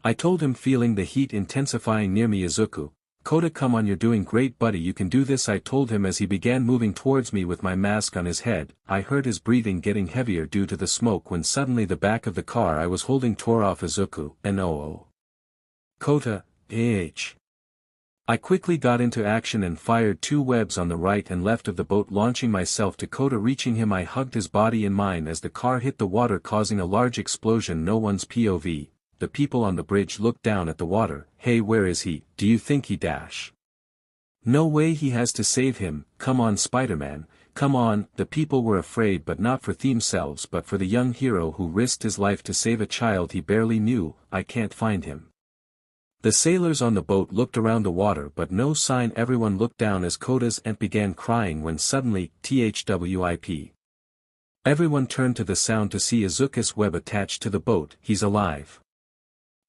I told him, feeling the heat intensifying near me. Izuku, Koda, come on, you're doing great buddy, you can do this, I told him as he began moving towards me with my mask on his head. I heard his breathing getting heavier due to the smoke when suddenly the back of the car I was holding tore off. Izuku, no. Koda, I quickly got into action and fired 2 webs on the right and left of the boat, launching myself to Koda. Reaching him, I hugged his body in mine as the car hit the water, causing a large explosion. No one's POV. The people on the bridge looked down at the water. Hey, where is he? Do you think he dash? No way he has to save him, come on Spider-Man, come on. The people were afraid but not for themselves but for the young hero who risked his life to save a child he barely knew. I can't find him. The sailors on the boat looked around the water but no sign. Everyone looked down as Koda's aunt began crying when suddenly, THWIP. Everyone turned to the sound to see Izuku's web attached to the boat. He's alive.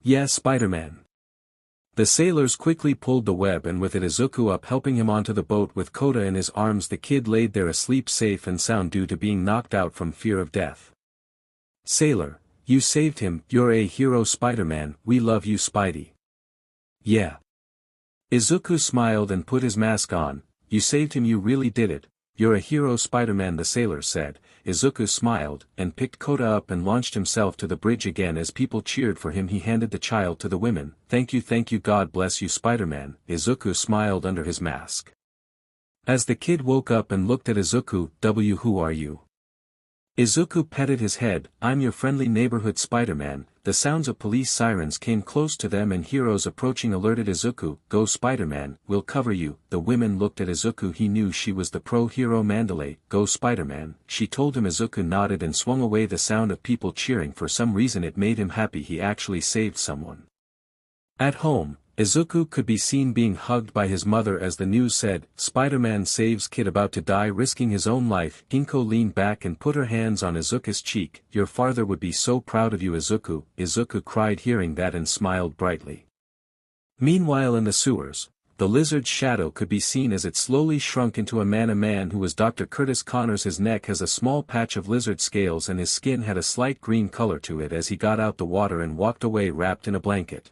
Yeah, Spider-Man. The sailors quickly pulled the web and with it Izuku up helping him onto the boat with Koda in his arms. The kid laid there asleep safe and sound due to being knocked out from fear of death. Sailor, you saved him, you're a hero Spider-Man, we love you Spidey. Yeah. Izuku smiled and put his mask on. You saved him, you really did it. You're a hero Spider-Man, the sailor said. Izuku smiled, and picked Koda up and launched himself to the bridge again. As people cheered for him he handed the child to the women. Thank you, God bless you Spider-Man. Izuku smiled under his mask. As the kid woke up and looked at Izuku, who are you? Izuku petted his head. I'm your friendly neighborhood Spider-Man. The sounds of police sirens came close to them and heroes approaching alerted Izuku. Go Spider-Man, we'll cover you. The women looked at Izuku. He knew she was the pro-hero Mandalay. Go Spider-Man, she told him. Izuku nodded and swung away. The sound of people cheering, for some reason it made him happy. He actually saved someone. At home, Izuku could be seen being hugged by his mother as the news said, Spider-Man saves kid about to die risking his own life. Inko leaned back and put her hands on Izuku's cheek. Your father would be so proud of you Izuku. Izuku cried hearing that and smiled brightly. Meanwhile in the sewers, the lizard's shadow could be seen as it slowly shrunk into a man who was Dr. Curtis Connors. His neck has a small patch of lizard scales and his skin had a slight green color to it as he got out the water and walked away wrapped in a blanket.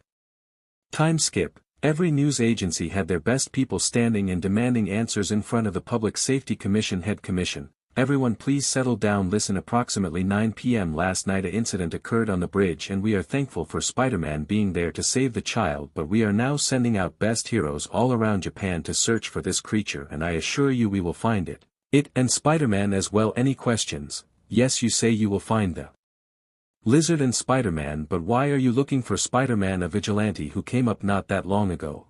Time skip. Every news agency had their best people standing and demanding answers in front of the Public Safety Commission head commission. Everyone please settle down. Listen, approximately 9 p.m. last night an incident occurred on the bridge and we are thankful for Spider-Man being there to save the child, but we are now sending out best heroes all around Japan to search for this creature and I assure you we will find it. It and Spider-Man as well. Any questions? Yes, you say you will find the Lizard and Spider-Man, but why are you looking for Spider-Man, a vigilante who came up not that long ago?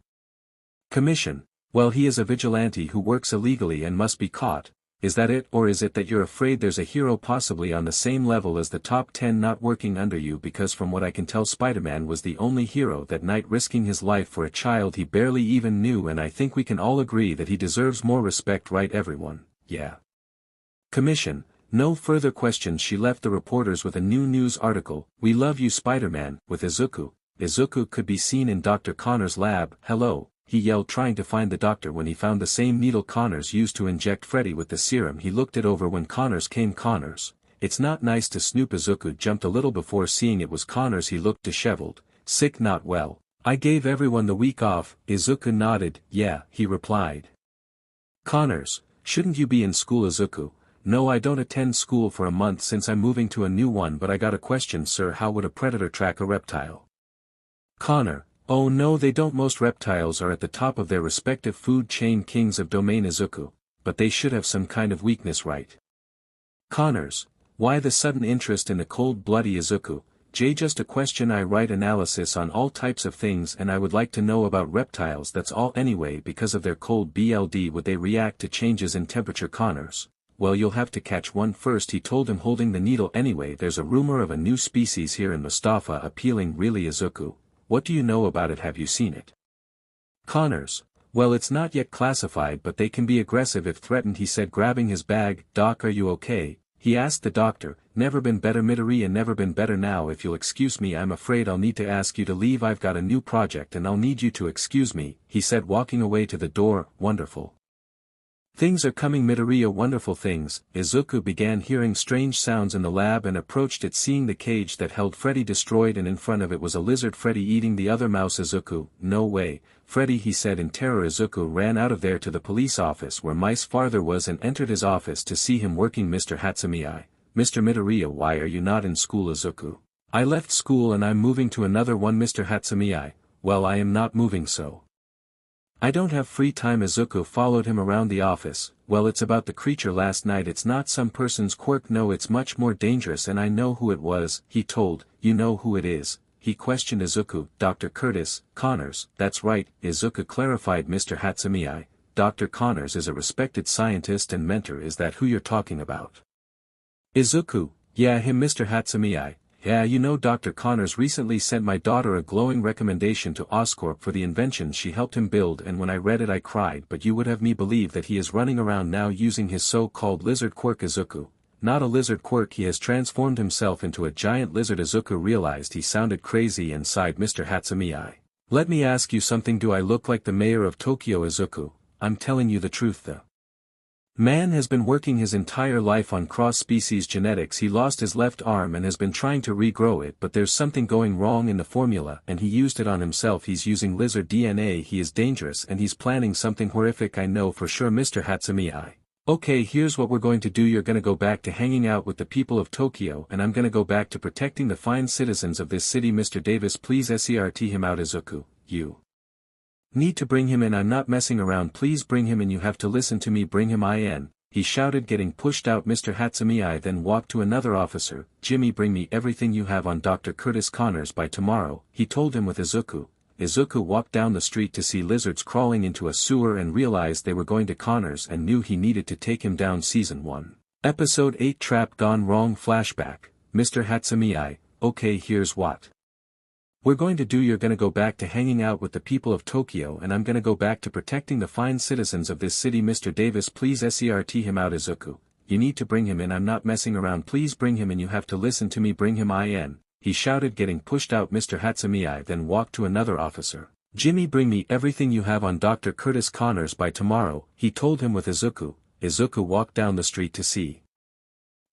Commission. Well, he is a vigilante who works illegally and must be caught. Is that it, or is it that you're afraid there's a hero possibly on the same level as the top 10 not working under you? Because from what I can tell Spider-Man was the only hero that night risking his life for a child he barely even knew and I think we can all agree that he deserves more respect, right everyone? Yeah. Commission. No further questions. She left the reporters with a new news article, We love you Spider-Man, with Izuku. Izuku could be seen in Dr. Connors' lab. Hello, he yelled trying to find the doctor when he found the same needle Connors used to inject Freddy with the serum. He looked it over when Connors came. Connors, it's not nice to snoop. Izuku jumped a little before seeing it was Connors. He looked disheveled. Sick, not well. I gave everyone the week off. Izuku nodded. Yeah, he replied. Connors, shouldn't you be in school? Izuku, no, I don't attend school for a month since I'm moving to a new one, but I got a question, sir. How would a predator track a reptile? Connor, oh no, they don't. Most reptiles are at the top of their respective food chain, kings of domain. Izuku, but they should have some kind of weakness, right? Connors, why the sudden interest in the cold-bloody? Izuku, just a question. I write analysis on all types of things and I would like to know about reptiles, that's all. Anyway, because of their cold blood, would they react to changes in temperature? Connors, well, you'll have to catch one first, he told him, holding the needle. Anyway, there's a rumor of a new species here in Mustafa. Appealing. Really? Izuku, what do you know about it? Have you seen it? Connors, well, it's not yet classified, but they can be aggressive if threatened, he said, grabbing his bag. Doc, are you okay? He asked the doctor. Never been better Midoriya, never been better. Now if you'll excuse me, I'm afraid I'll need to ask you to leave. I've got a new project and I'll need you to excuse me, he said, walking away to the door. Wonderful things are coming, Midoriya, wonderful things. Izuku began hearing strange sounds in the lab and approached it, seeing the cage that held Freddy destroyed, and in front of it was a lizard Freddy eating the other mouse. Izuku, no way, Freddy, he said in terror. Izuku ran out of there to the police office where Mice Father was and entered his office to see him working. Mr. Hatsumi, Mr. Midoriya, why are you not in school? Izuku, I left school and I'm moving to another one. Mr. Hatsumi, well, I am not moving, so I don't have free time. Izuku followed him around the office. Well, it's about the creature last night. It's not some person's quirk, no, it's much more dangerous and I know who it was, he told. You know who it is? He questioned. Izuku, Dr. Curtis Connors, that's right, Izuku clarified. Mr. Hatsumi, Dr. Connors is a respected scientist and mentor. Is that who you're talking about? Izuku, yeah, him, Mr. Hatsumi. Yeah, you know, Dr. Connors recently sent my daughter a glowing recommendation to Oscorp for the invention she helped him build, and when I read it I cried. But you would have me believe that he is running around now using his so-called lizard quirk. Izuku, not a lizard quirk, he has transformed himself into a giant lizard. Izuku realized he sounded crazy and sighed. Mr. Hatsumi, let me ask you something, do I look like the mayor of Tokyo? Izuku, I'm telling you the truth. The man has been working his entire life on cross-species genetics. He lost his left arm and has been trying to regrow it, but there's something going wrong in the formula and he used it on himself. He's using lizard DNA. He is dangerous and he's planning something horrific. I know for sure, Mr. Hatsumi. Okay, here's what we're going to do. You're gonna go back to hanging out with the people of Tokyo and I'm gonna go back to protecting the fine citizens of this city. Mr. Davis, please sert him out. Izuku, you need to bring him in. I'm not messing around. Please bring him in. You have to listen to me. Bring him in, he shouted, getting pushed out. Mr. Hatsumi then walked to another officer. Jimmy, bring me everything you have on Dr. Curtis Connors by tomorrow, he told him with Izuku. Izuku walked down the street to see lizards crawling into a sewer and realized they were going to Connors and knew he needed to take him down. Season 1. Episode 8 Trap Gone Wrong Flashback. Mr. Hatsumi, okay, here's what we're going to do. You're gonna go back to hanging out with the people of Tokyo and I'm gonna go back to protecting the fine citizens of this city. Mr. Davis, please sert him out. Izuku, you need to bring him in. I'm not messing around. Please bring him in. You have to listen to me. Bring him in, he shouted, getting pushed out. Mr. Hatsumi then walked to another officer. Jimmy, bring me everything you have on Dr. Curtis Connors by tomorrow, he told him with Izuku. Izuku walked down the street to see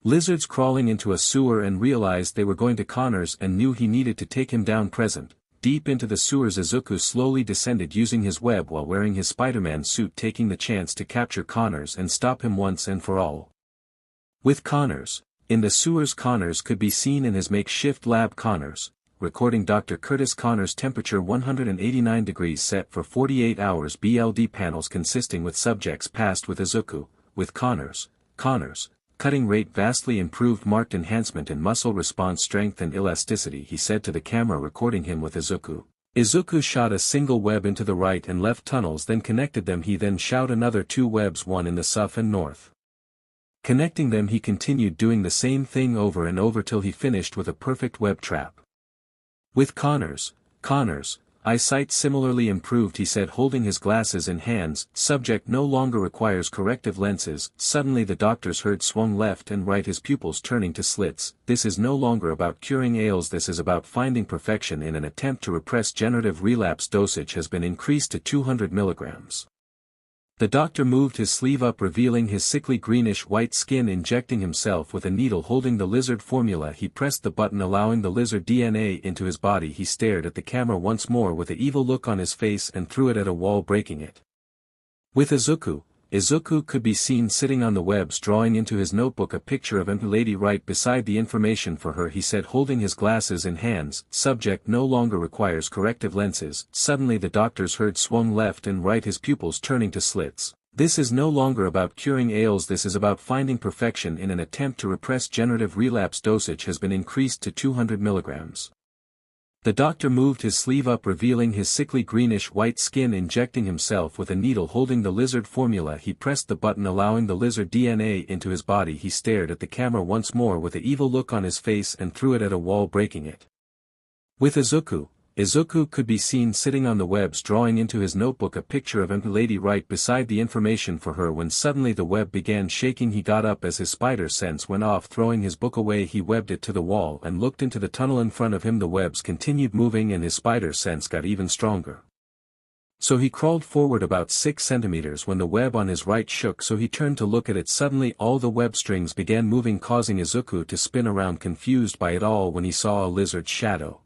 lizards crawling into a sewer and realized they were going to Connors and knew he needed to take him down. Present, deep into the sewers, Izuku slowly descended using his web while wearing his Spiderman suit, taking the chance to capture Connors and stop him once and for all. With Connors in the sewers, Connors could be seen in his makeshift lab. Connors recording Dr. Curtis Connors, temperature 189 degrees, set for 48 hours. BLD panels consisting with subjects passed with Izuku. With Connors cutting rate vastly improved, marked enhancement in muscle response strength and elasticity, he said to the camera recording him with Izuku. Izuku shot a single web into the right and left tunnels, then connected them. He then shot another 2 webs, one in the south and north. Connecting them, he continued doing the same thing over and over till he finished with a perfect web trap. With Connors eyesight similarly improved, he said, holding his glasses in hands. Subject no longer requires corrective lenses. Suddenly the doctors heard swung left and right, his pupils turning to slits. This is no longer about curing ails, this is about finding perfection in an attempt to repress generative relapse. Dosage has been increased to 200 milligrams. The doctor moved his sleeve up, revealing his sickly greenish-white skin. Injecting himself with a needle holding the lizard formula, he pressed the button allowing the lizard DNA into his body. He stared at the camera once more with an evil look on his face and threw it at a wall, breaking it. With Izuku could be seen sitting on the webs, drawing into his notebook a picture of a lady right beside the information for her, he said, holding his glasses in hands. Subject no longer requires corrective lenses. Suddenly the doctors heard swung left and right, his pupils turning to slits. This is no longer about curing ails, this is about finding perfection in an attempt to repress generative relapse. Dosage has been increased to 200 milligrams. The doctor moved his sleeve up, revealing his sickly greenish-white skin. Injecting himself with a needle holding the lizard formula, he pressed the button allowing the lizard DNA into his body. He stared at the camera once more with an evil look on his face and threw it at a wall, breaking it. With Izuku could be seen sitting on the webs, drawing into his notebook a picture of a lady right beside the information for her, when suddenly the web began shaking. He got up as his spider sense went off. Throwing his book away, he webbed it to the wall and looked into the tunnel in front of him. The webs continued moving and his spider sense got even stronger. So he crawled forward about 6 centimeters when the web on his right shook, so he turned to look at it. Suddenly all the web strings began moving, causing Izuku to spin around, confused by it all, when he saw a lizard's shadow.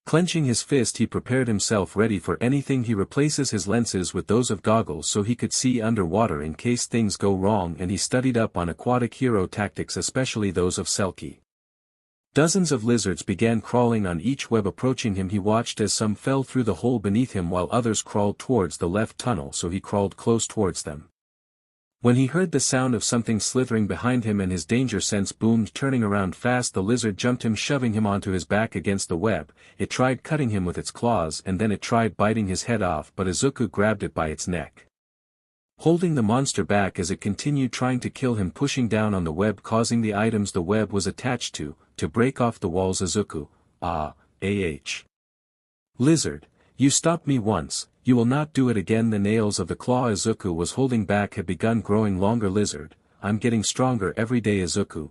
Clenching his fist, he prepared himself ready for anything. He replaces his lenses with those of goggles so he could see underwater in case things go wrong, and he studied up on aquatic hero tactics, especially those of Selkie. Dozens of lizards began crawling on each web approaching him. He watched as some fell through the hole beneath him while others crawled towards the left tunnel, so he crawled close towards them. When he heard the sound of something slithering behind him and his danger sense boomed, turning around fast, the lizard jumped him, shoving him onto his back against the web. It tried cutting him with its claws and then it tried biting his head off, but Izuku grabbed it by its neck. holding the monster back as it continued trying to kill him, pushing down on the web, causing the items the web was attached to break off the walls. Izuku, Lizard, you stopped me once, you will not do it again. The nails of the claw Izuku was holding back had begun growing longer. Lizard, I'm getting stronger every day. Izuku,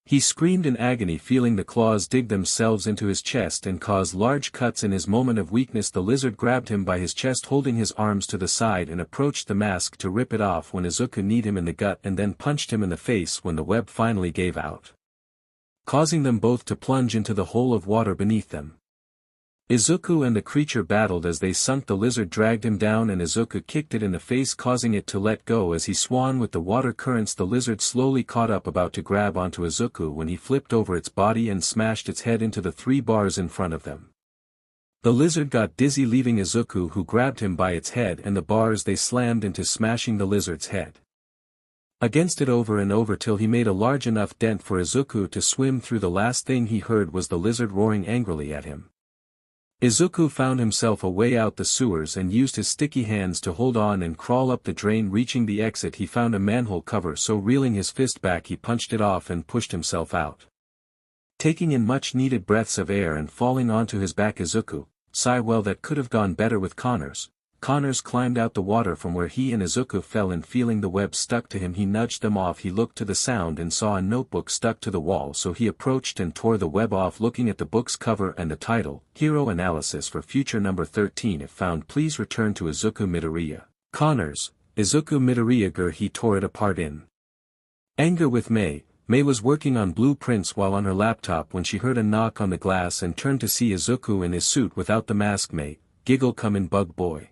He screamed in agony, feeling the claws dig themselves into his chest and cause large cuts. In his moment of weakness, the lizard grabbed him by his chest, holding his arms to the side, and approached the mask to rip it off when Izuku kneed him in the gut and then punched him in the face when the web finally gave out, causing them both to plunge into the hole of water beneath them. Izuku and the creature battled as they sunk. The lizard dragged him down and Izuku kicked it in the face, causing it to let go as he swam with the water currents. The lizard slowly caught up, about to grab onto Izuku when he flipped over its body and smashed its head into the 3 bars in front of them. The lizard got dizzy, leaving Izuku, who grabbed him by its head and the bars they slammed into, smashing the lizard's head against it over and over till he made a large enough dent for Izuku to swim through. The last thing he heard was the lizard roaring angrily at him. Izuku found himself a way out the sewers and used his sticky hands to hold on and crawl up the drain. Reaching the exit, he found a manhole cover, so reeling his fist back, he punched it off and pushed himself out, taking in much needed breaths of air and falling onto his back. Izuku, sigh, well, that could have gone better with Connors. Connors climbed out the water from where he and Izuku fell, and feeling the web stuck to him, he nudged them off. He looked to the sound and saw a notebook stuck to the wall, so he approached and tore the web off. Looking at the book's cover and the title, Hero Analysis for Future Number 13, if found please return to Izuku Midoriya. Connors, Izuku Midoriya. He tore it apart in anger with May. May was working on blueprints while on her laptop when she heard a knock on the glass and turned to see Izuku in his suit without the mask. May, giggle, come in, bug boy,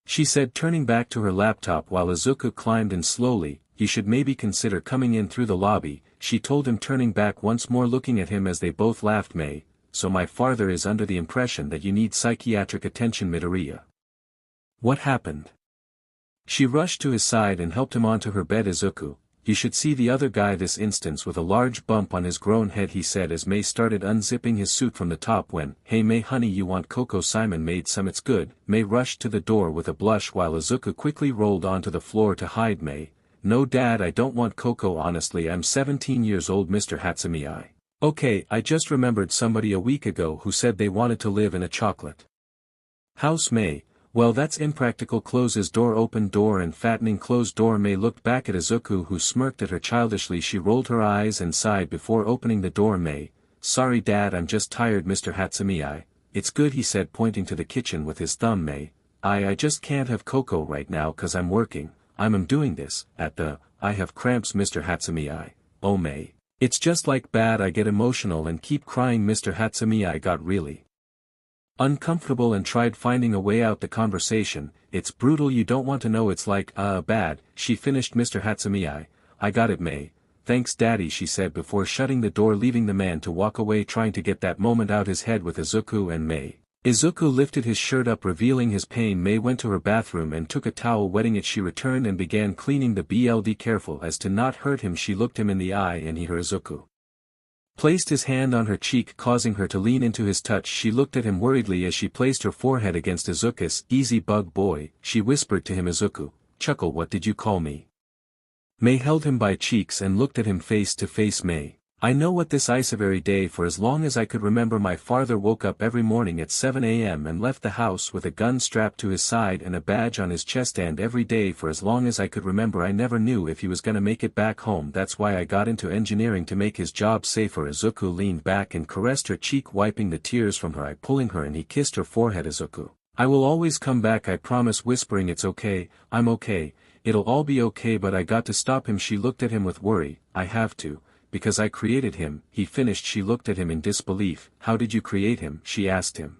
she said, turning back to her laptop while Izuku climbed in slowly. You should maybe consider coming in through the lobby, she told him, turning back once more looking at him as they both laughed. May, so my father is under the impression that you need psychiatric attention. Midoriya, what happened? She rushed to his side and helped him onto her bed. Izuku, you should see the other guy this instance with a large bump on his grown head, he said as May started unzipping his suit from the top. When, hey May honey, you want cocoa? Simon made some, it's good. May rushed to the door with a blush while Izuku quickly rolled onto the floor to hide. May, no dad, I don't want cocoa, honestly I'm 17 years old. Mr. Hatsumi, okay, I just remembered somebody a week ago who said they wanted to live in a chocolate house. May, well that's impractical. Close his door. Open door and fattening. Closed door. May looked back at Izuku, who smirked at her childishly. She rolled her eyes and sighed before opening the door. May, sorry dad, I'm just tired. Mr. Hatsumi, it's good, he said, pointing to the kitchen with his thumb. May, I just can't have cocoa right now cause I'm working, I'm doing this, I have cramps. Mr. Hatsumi, oh May, it's just like bad, I get emotional and keep crying. Mr. Hatsumi got really uncomfortable and tried finding a way out the conversation. It's brutal, you don't want to know, it's like, bad, she finished. Mr. Hatsumi, I got it. May, thanks daddy, she said before shutting the door, leaving the man to walk away, trying to get that moment out his head with Izuku and May. Izuku lifted his shirt up, revealing his pain. May went to her bathroom and took a towel, wetting it. She returned and began cleaning the BLD. Careful as to not hurt him, she looked him in the eye and he, her Izuku placed his hand on her cheek, causing her to lean into his touch. She looked at him worriedly as she placed her forehead against Izuku's. Easy bug boy, she whispered to him. Izuku, chuckle, what did you call me? May held him by cheeks and looked at him face to face. May, I know what this is every day for as long as I could remember. My father woke up every morning at 7 a.m. and left the house with a gun strapped to his side and a badge on his chest, and every day for as long as I could remember I never knew if he was gonna make it back home. That's why I got into engineering, to make his job safer. Izuku leaned back and caressed her cheek, wiping the tears from her eye, pulling her, and he kissed her forehead. Izuku, I will always come back, I promise, whispering, it's okay, I'm okay, it'll all be okay, but I got to stop him. She looked at him with worry. I have to, because I created him, he finished. She looked at him in disbelief. How did you create him? She asked him.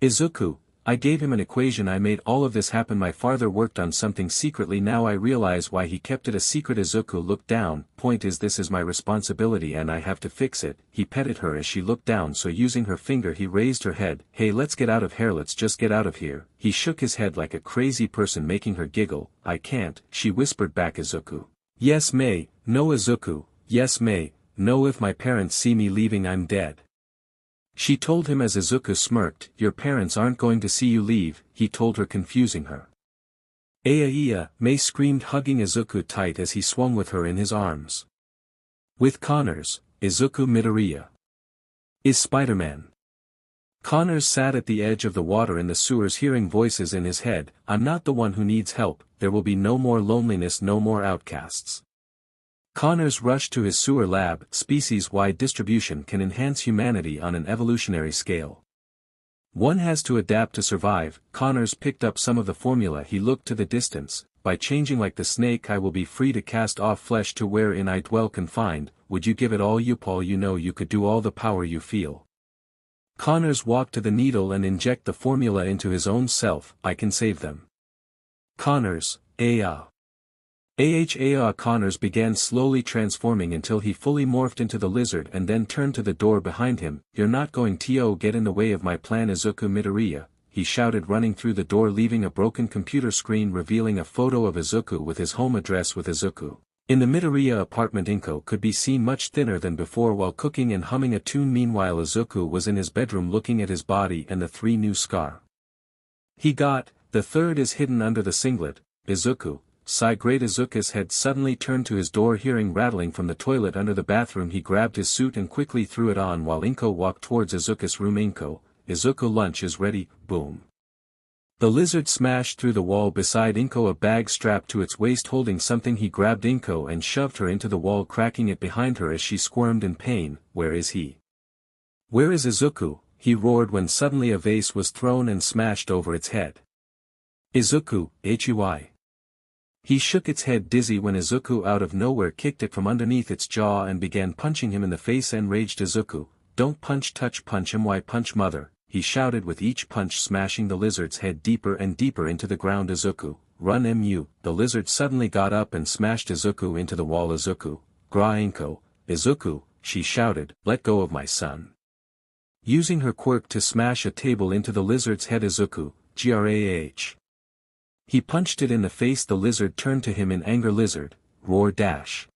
Izuku, I gave him an equation, I made all of this happen. My father worked on something secretly, now I realize why he kept it a secret. Izuku looked down. Point is, this is my responsibility and I have to fix it. He petted her as she looked down, so using her finger he raised her head. Hey, let's get out of here, let's just get out of here. He shook his head like a crazy person, making her giggle. I can't, she whispered back. Izuku, yes May, no. Izuku, yes May, no, if my parents see me leaving I'm dead, she told him as Izuku smirked. Your parents aren't going to see you leave, he told her, confusing her. Aya, May screamed, hugging Izuku tight as he swung with her in his arms. With Connors, Izuku Midoriya is Spiderman. Connors sat at the edge of the water in the sewers, hearing voices in his head. I'm not the one who needs help, there will be no more loneliness, no more outcasts. Connors rushed to his sewer lab. Species-wide distribution can enhance humanity on an evolutionary scale. One has to adapt to survive. Connors picked up some of the formula. He looked to the distance. By changing like the snake I will be free to cast off flesh to wherein I dwell confined. Would you give it all you Paul? You know you could do all the power you feel. Connors walked to the needle and inject the formula into his own self. I can save them. Connors, Aya. Connors began slowly transforming until he fully morphed into the lizard and then turned to the door behind him. You're not going to get in the way of my plan, Izuku Midoriya, he shouted, running through the door, leaving a broken computer screen revealing a photo of Izuku with his home address. With Izuku in the Midoriya apartment, Inko could be seen much thinner than before while cooking and humming a tune. Meanwhile, Izuku was in his bedroom looking at his body and the 3 new scars he got. The third is hidden under the singlet. Izuku, sigh. Great. Izuku's head suddenly turned to his door, hearing rattling from the toilet under the bathroom. He grabbed his suit and quickly threw it on while Inko walked towards Izuku's room. Izuku, lunch is ready. Boom. The lizard smashed through the wall beside Inko, a bag strapped to its waist holding something. He grabbed Inko and shoved her into the wall, cracking it behind her as she squirmed in pain. Where is he? Where is Izuku? He roared when suddenly a vase was thrown and smashed over its head. Izuku, Hui. He shook its head, dizzy, when Izuku out of nowhere kicked it from underneath its jaw and began punching him in the face. Enraged Izuku, don't punch, touch, punch him. Why punch, mother? He shouted, with each punch smashing the lizard's head deeper and deeper into the ground. Izuku, run. The lizard suddenly got up and smashed Izuku into the wall. Izuku, gra Inko. Izuku, she shouted, let go of my son. Using her quirk to smash a table into the lizard's head. Izuku, grah. He punched it in the face. The lizard turned to him in anger. Lizard, roar dash.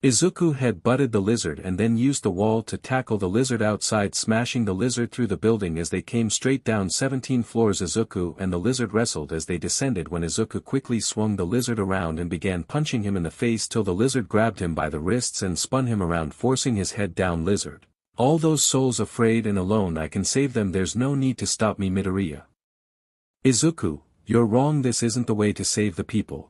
Izuku had butted the lizard and then used the wall to tackle the lizard outside, smashing the lizard through the building as they came straight down 17 floors. Izuku and the lizard wrestled as they descended when Izuku quickly swung the lizard around and began punching him in the face till the lizard grabbed him by the wrists and spun him around, forcing his head down. Lizard, all those souls afraid and alone, I can save them. There's no need to stop me, Midoriya. Izuku, you're wrong, this isn't the way to save the people.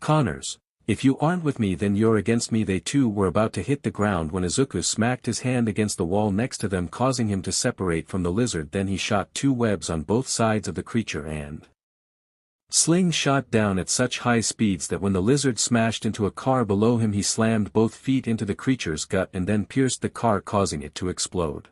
Connors, if you aren't with me then you're against me. They too were about to hit the ground when Izuku smacked his hand against the wall next to them, causing him to separate from the lizard. Then he shot 2 webs on both sides of the creature and sling shot down at such high speeds that when the lizard smashed into a car below him, he slammed both feet into the creature's gut and then pierced the car, causing it to explode.